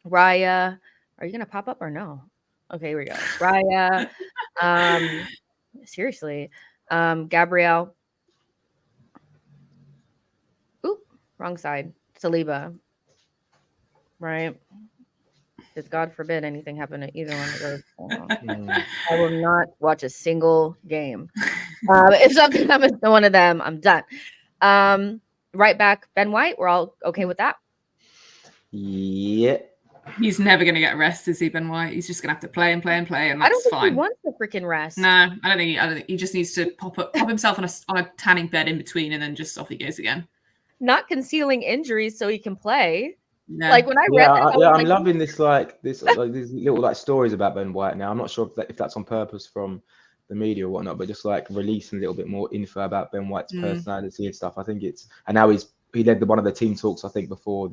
Raya. Are you gonna pop up or no? Okay, here we go. Raya. Seriously. Gabriel. Oop, wrong side. Saliba. Right. Because God forbid anything happen to either one of those. I will not watch a single game. If something happens to one of them, I'm done. Right back, Ben White. We're all okay with that? Yeah. He's never going to get a rest, is he, Ben White? He's just going to have to play and play and play, and that's I don't think fine. He wants the freaking rest. No, I don't think he just needs to pop himself on a tanning bed in between, and then just off he goes again. Not concealing injuries so he can play. No. Like when I read that, I'm loving these little stories about Ben White now. I'm not sure if that's on purpose from the media or whatnot, but just like releasing a little bit more info about Ben White's personality and stuff. I think and now he led one of the team talks, I think, before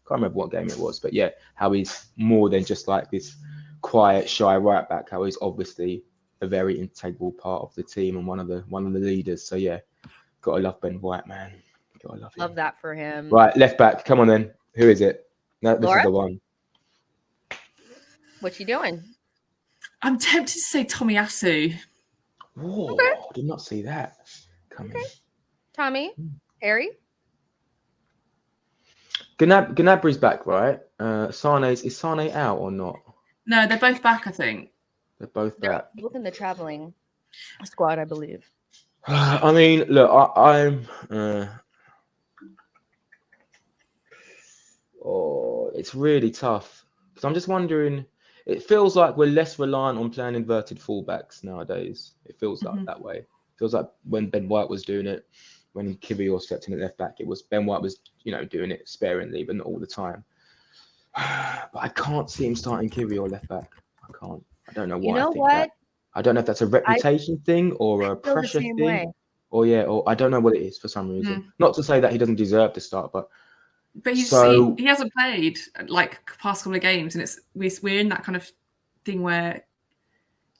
can't remember what game it was, but yeah, how he's more than just like this quiet, shy right back, how he's obviously a very integral part of the team and one of the leaders. So yeah, gotta love Ben White, man. God, I love Love that for him. Right, left back. Come on then. Who is it? No, this Laura? is the one. What you doing? I'm tempted to say Tomiyasu. Whoa, Okay. I did not see that coming. Okay. Tommy, Harry. Gnabry's back, right? Is Sane out or not? No, they're both back, I think. They're both back. They're both in the traveling squad, I believe. I mean, look, I'm. It's really tough because I'm just wondering. It feels like we're less reliant on playing inverted fullbacks nowadays. It feels like that way. It feels like when Ben White was doing it, when Kiwior stepped in at left back, it was Ben White was, doing it sparingly, but not all the time. But I can't see him starting Kiwior left back. I can't. I don't know why. You know what? I don't know if that's a reputation thing or a pressure thing. Way. Or I don't know what it is for some reason. Not to say that he doesn't deserve to start, but he hasn't played like past couple of games, and we're in that kind of thing where,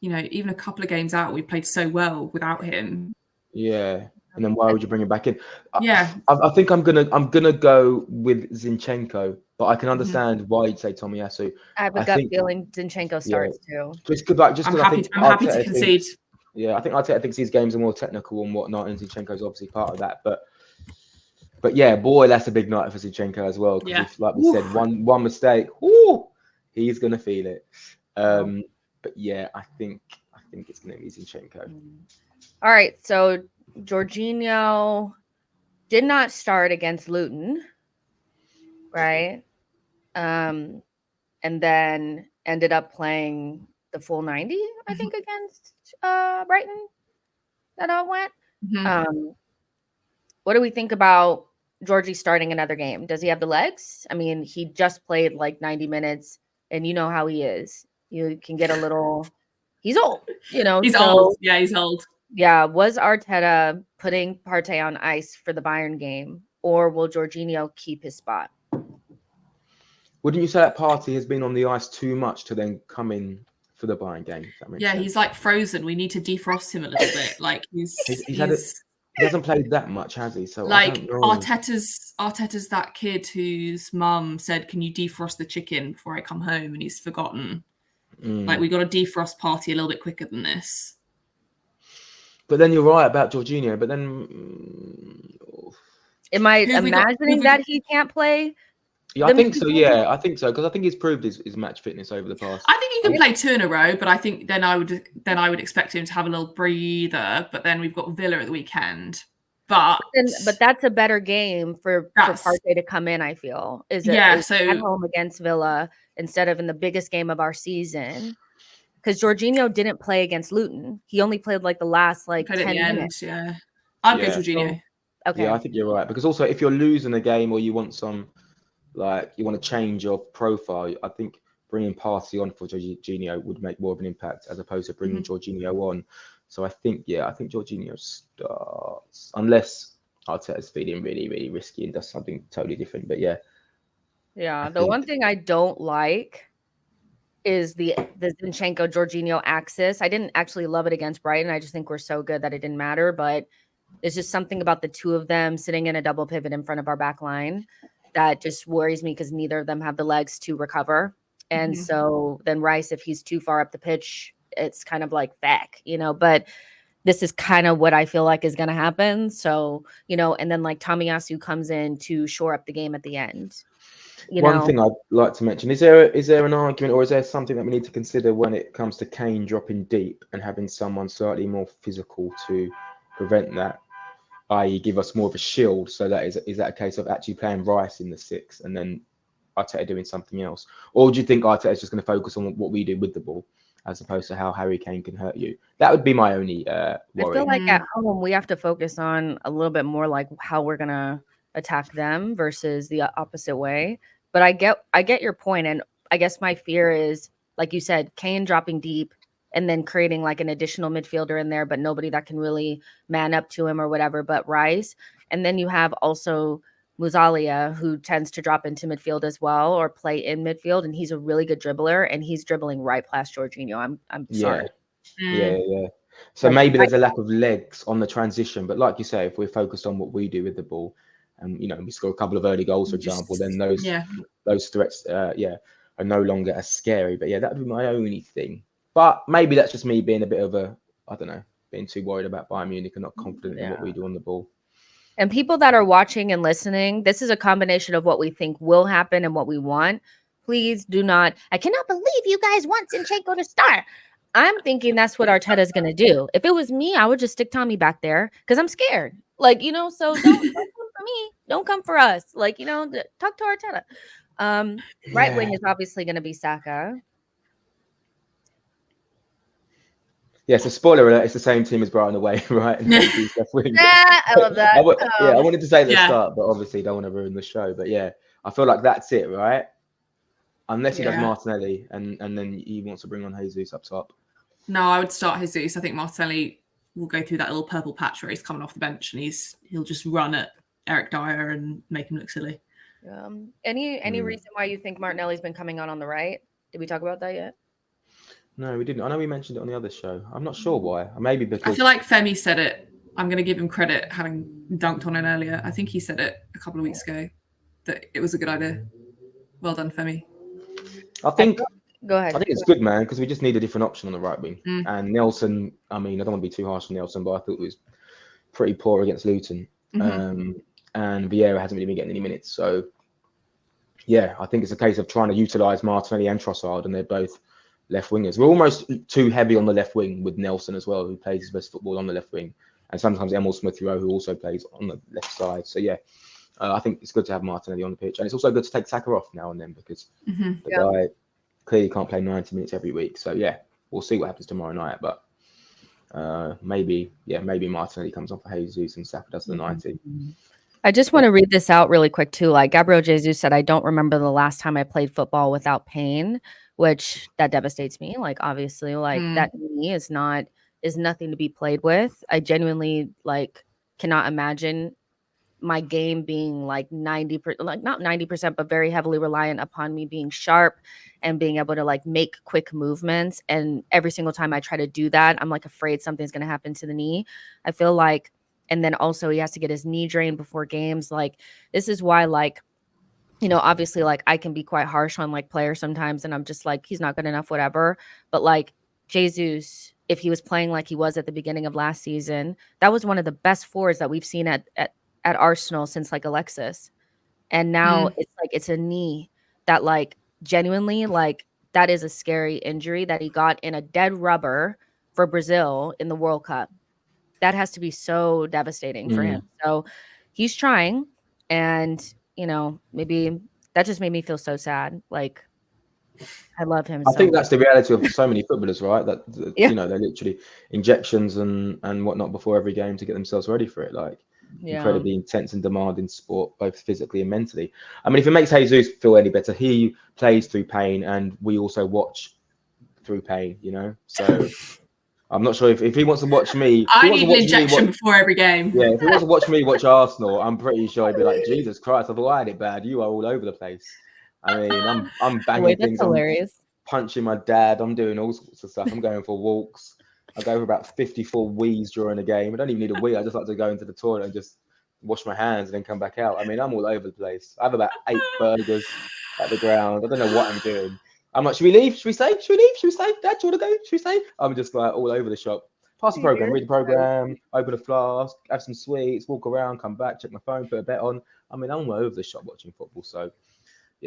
even a couple of games out, we've played so well without him. Yeah, and then why would you bring him back in? Yeah, I think I'm gonna go with Zinchenko, but I can understand why you'd say Tomiyasu. I have a gut feeling Zinchenko starts too. I'm happy to concede. I think Arteta thinks these games are more technical and whatnot, and Zinchenko's obviously part of that. But yeah, boy, that's a big night for Zinchenko as well. Yeah. If, like we said, one mistake, he's gonna feel it. But yeah, I think it's gonna be Zinchenko. All right, so Jorginho did not start against Luton, right? And then ended up playing the full 90, I think, against Brighton. That all went. What do we think about Georgie starting another game? Does he have the legs? I mean, he just played like 90 minutes, and you know how he is. You can get a little. He's old, He's old. Yeah, he's old. Yeah, was Arteta putting Partey on ice for the Bayern game, or will Jorginho keep his spot? Wouldn't you say that Partey has been on the ice too much to then come in for the Bayern game? If that makes sense? He's like frozen. We need to defrost him a little bit. Like he hasn't played that much, has he? So like Arteta's that kid whose mum said, "Can you defrost the chicken before I come home?" And he's forgotten. Like we got to defrost Partey a little bit quicker than this. But then you're right about Jorginho. But then, am I imagining that he can't play? Yeah, I think so. Yeah, I think so because I think he's proved his match fitness over the past. I think he can play 2 in a row, but I think then I would expect him to have a little breather. But then we've got Villa at the weekend. But that's a better game for Partey to come in. I feel is at home against Villa instead of in the biggest game of our season. Because Jorginho didn't play against Luton. He only played like the last 10 minutes. Yeah, I'd go Jorginho. Okay. Yeah, I think you're right. Because also, if you're losing a game or you want you want to change your profile, I think bringing Partey on for Jorginho would make more of an impact as opposed to bringing Jorginho on. So I think Jorginho starts unless Arteta's feeling really, really risky and does something totally different. But yeah. Yeah, the one thing I don't like is the Zinchenko Jorginho axis. I didn't actually love it against Brighton. I just think we're so good that it didn't matter. But there's just something about the two of them sitting in a double pivot in front of our back line that just worries me because neither of them have the legs to recover. And so then Rice, if he's too far up the pitch, it's kind of like back, but this is kind of what I feel like is going to happen. So, and then like Tomiyasu comes in to shore up the game at the end. One thing I'd like to mention, is there an argument or is there something that we need to consider when it comes to Kane dropping deep and having someone slightly more physical to prevent that, i.e. give us more of a shield? So that is that a case of actually playing Rice in the 6 and then Arteta doing something else? Or do you think Arteta is just going to focus on what we do with the ball as opposed to how Harry Kane can hurt you? That would be my only worry. I feel like at home we have to focus on a little bit more like how we're going to attack them versus the opposite way. But I get your point. And I guess my fear is, like you said, Kane dropping deep and then creating like an additional midfielder in there, but nobody that can really man up to him or whatever, but Rice. And then you have also Muzalia, who tends to drop into midfield as well or play in midfield. And he's a really good dribbler and he's dribbling right past Jorginho. I'm sorry. Yeah. So maybe there's a lack of legs on the transition. But like you say, if we're focused on what we do with the ball and we score a couple of early goals, for example, then those threats, are no longer as scary. But that would be my only thing. But maybe that's just me being a bit of I don't know, being too worried about Bayern Munich and not confident in what we do on the ball. And people that are watching and listening, this is a combination of what we think will happen and what we want. Please do not. I cannot believe you guys want Zinchenko to start. I'm thinking that's what Arteta's going to do. If it was me, I would just stick Tommy back there because I'm scared. Like, so don't come for me. Don't come for us. Like, talk to Arteta. Right wing is obviously going to be Saka. Yeah, so spoiler alert, it's the same team as Brighton away, right? I love that. I wanted to say at the start, but obviously don't want to ruin the show. But I feel like that's it, right? Unless he does Martinelli and then he wants to bring on Jesus up top. No, I would start Jesus. I think Martinelli will go through that little purple patch where he's coming off the bench and he'll just run at Eric Dyer and make him look silly. Any reason why you think Martinelli's been coming on the right? Did we talk about that yet? No, we didn't. I know we mentioned it on the other show. I'm not sure why. Maybe because I feel like Femi said it. I'm going to give him credit having dunked on it earlier. I think he said it a couple of weeks ago that it was a good idea. Well done, Femi. I think. Go ahead. I think it's good, man, because we just need a different option on the right wing. And Nelson, I mean, I don't want to be too harsh on Nelson, but I thought it was pretty poor against Luton. And Vieira hasn't really been getting any minutes. So, I think it's a case of trying to utilise Martinelli and Trossard, and they're both left wingers. We're almost too heavy on the left wing with Nelson as well, who plays his best football on the left wing, and sometimes Emil Smith-Rowe, who also plays on the left side. So I think it's good to have Martinelli on the pitch, and it's also good to take Saka off now and then because the guy clearly can't play 90 minutes every week. So we'll see what happens tomorrow night, but maybe Martinelli comes on for Jesus and Saka does the 90. I just want to read this out really quick too. Like Gabriel Jesus said, I don't remember the last time I played football without pain, which that devastates me. Like obviously, that knee is nothing to be played with. I genuinely cannot imagine my game being 90%, not 90%, but very heavily reliant upon me being sharp and being able to make quick movements. And every single time I try to do that, I'm afraid something's going to happen to the knee. I feel like, and then also he has to get his knee drained before games. This is why obviously I can be quite harsh on players sometimes. And I'm just he's not good enough, whatever. But Jesus, if he was playing like he was at the beginning of last season, that was one of the best forwards that we've seen at Arsenal since Alexis. And now it's a knee that genuinely that is a scary injury that he got in a dead rubber for Brazil in the World Cup. That has to be so devastating for him. So he's trying, and maybe that just made me feel so sad. I love him. I think that's the reality of so many footballers, right? That they're literally injections and whatnot before every game to get themselves ready for it. Incredibly intense and demanding sport, both physically and mentally. I mean, if it makes Jesus feel any better, he plays through pain, and we also watch through pain. So I'm not sure if he wants to watch me. I need an injection before every game. Yeah, if he wants to watch me watch Arsenal, I'm pretty sure he'd be like, Jesus Christ, I thought I had it bad. You are all over the place. I mean, I'm banging things. Hilarious. I'm punching my dad. I'm doing all sorts of stuff. I'm going for walks. I go for about 54 wheeze during the game. I don't even need a wee. I just like to go into the toilet and just wash my hands and then come back out. I mean, I'm all over the place. I have about 8 burgers at the ground. I don't know what I'm doing. I'm like, should we leave? Should we stay? Should we leave? Should we stay? Dad, do you want to go? Should we stay? I'm just all over the shop. Pass the program, read the program, open a flask, have some sweets, walk around, come back, check my phone, put a bet on. I mean, I'm all over the shop watching football. So,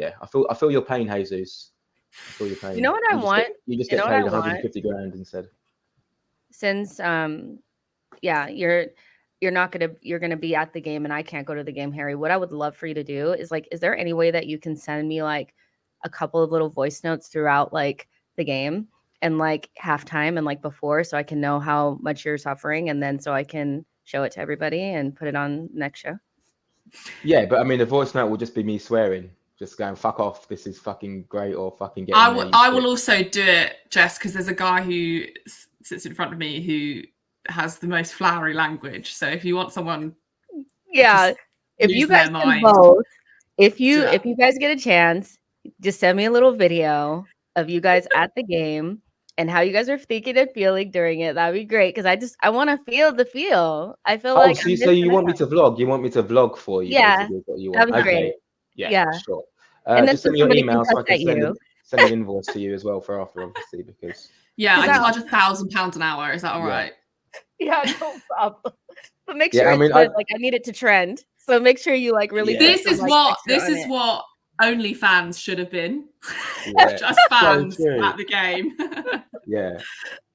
I feel your pain, Jesus. I feel your pain. You know what I want? You just get paid 150 grand instead. Since you're gonna be at the game and I can't go to the game, Harry, what I would love for you to do is is there any way that you can send me a couple of little voice notes throughout the game and halftime and before, so I can know how much you're suffering, and then so I can show it to everybody and put it on next show? Yeah, but I mean the voice note will just be me swearing, just going fuck off, this is fucking great, or fucking get. I will also do it, Jess, because there's a guy who sits in front of me who has the most flowery language. So if you want someone, if you guys can both, if you guys get a chance, just send me a little video of you guys at the game and how you guys are thinking and feeling during it. That'd be great because I want to feel the feel. I feel Oh, like so I'm you missing want me out. to vlog? You want me to vlog for you, Yeah, basically, is what you want. that'd be Okay. great. Yeah, Yeah, sure. and then Just send me your somebody email can so cuss I can at you. send an invoice to you as well for after, obviously, because Yeah, I Because charge £1,000 an hour. Is that all right? yeah, no problem. But make yeah, sure I it's mean, good. Like I need it to trend. So make sure you like really Yeah. put some, like, extra This on is it. what OnlyFans should have been. Yeah. Just fans So true. at the game. Yeah.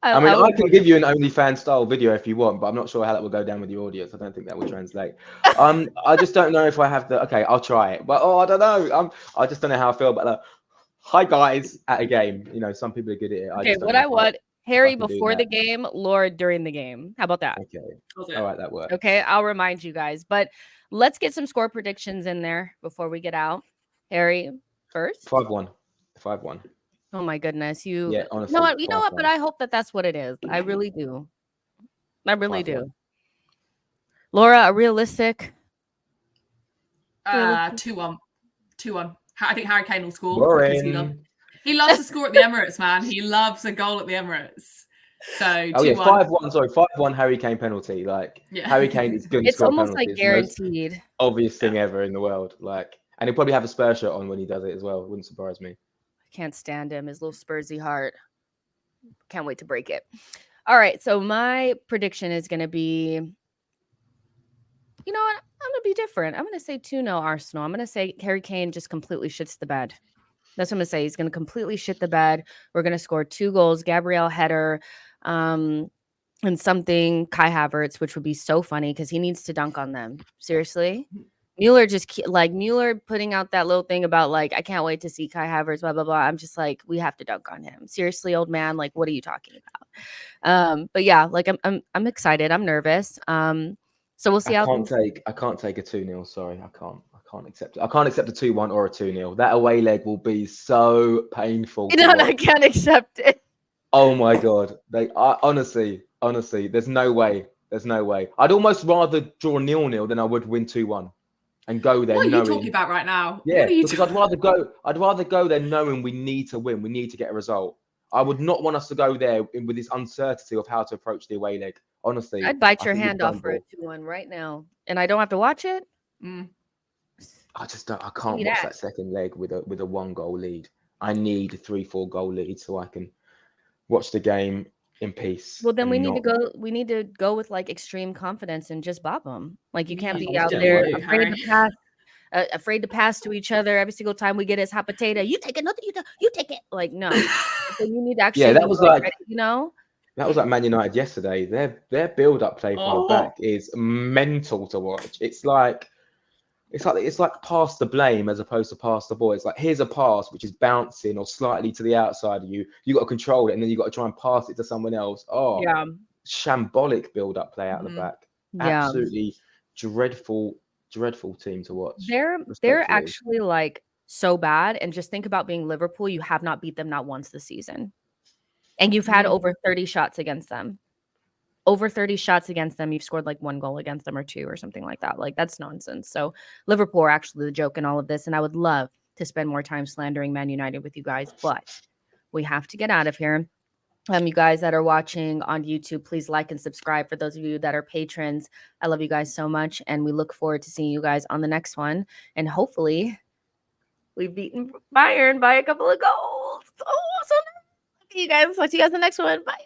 I mean, I can give you an OnlyFans style video if you want, but I'm not sure how that will go down with the audience. I don't think that will translate. I just don't know if I have the. Okay, I'll try it, but I don't know. I just don't know how I feel about that. Hi guys, at a game. You know, some people are good at it. I Okay, just don't what know I if want, I Harry can do before the that. game, Laura during the game. How about that? Okay. All right, that works. Okay, I'll remind you guys. But let's get some score predictions in there before we get out. Harry, first. 5-1. 5-1. Oh my goodness, you. Yeah, You honestly. know what? You know what? 5-1. But I hope that that's what it is. I really do. I really 5-1. do. Laura, a realistic. 2-1. 2-1. I think Harry Kane will score because he loves to score at the Emirates, man. He loves a goal at the Emirates. So 2-1. 5-1. Sorry, 5-1 Harry Kane penalty. Like Harry Kane is going to score almost penalties. like guaranteed. The most obvious thing ever in the world. Like, and he'll probably have a Spurs shirt on when he does it as well. Wouldn't surprise me. I can't stand him. His little Spursy heart. Can't wait to break it. All right, so my prediction is going to be, you know what? I'm going to be different. I'm going to say 2-0 Arsenal. I'm going to say Harry Kane just completely shits the bed. That's what I'm going to say. He's going to completely shit the bed. We're going to score 2 goals. Gabriel header and something Kai Havertz, which would be so funny because he needs to dunk on them. Seriously. Mueller Mueller putting out that little thing about like, I can't wait to see Kai Havertz, blah, blah, blah. I'm just like, we have to dunk on him. Seriously, old man. Like, what are you talking about? But yeah, like I'm excited. I'm nervous. So we'll see how I can't take a 2-0. Sorry, I can't accept it. I can't accept a 2-1 or a 2-0. That away leg will be so painful. I can't accept it. Oh my god. Honestly, there's no way. There's no way. I'd almost rather draw 0-0 than I would win 2-1 and go there. What are you talking about right now? Yeah, because I'd rather go there knowing we need to win. We need to get a result. I would not want us to go there with this uncertainty of how to approach the away leg. Honestly, I'd bite your hand off for a 2-1 right now, and I don't have to watch it. I can't watch that second leg with a 1-goal lead. I need a 3-4 goal lead so I can watch the game in peace. Well, then we need to go with like extreme confidence and just bop them. Like you can't be out there afraid to pass to each other every single time we get his hot potato. You take it, nothing. You take it. Like no, so you need to actually. That was like ready, That was like Man United yesterday. Their build-up play from the back is mental to watch. It's like pass the blame as opposed to pass the ball. It's like here's a pass which is bouncing or slightly to the outside of you. You got to control it, and then you got to try and pass it to someone else. Oh, yeah, shambolic build-up play out the back. Yeah. Absolutely dreadful team to watch. They're actually like so bad. And just think about being Liverpool. You have not beat them not once this season. And you've had over 30 shots against them. Over 30 shots against them. You've scored like 1 goal against them or 2 or something like that. Like that's nonsense. So Liverpool are actually the joke in all of this. And I would love to spend more time slandering Man United with you guys, but we have to get out of here. You guys that are watching on YouTube, please like and subscribe. For those of you that are patrons, I love you guys so much. And we look forward to seeing you guys on the next one. And hopefully we've beaten Bayern by a couple of goals. Oh, so nice. You guys, talk to you guys in the next one. Bye.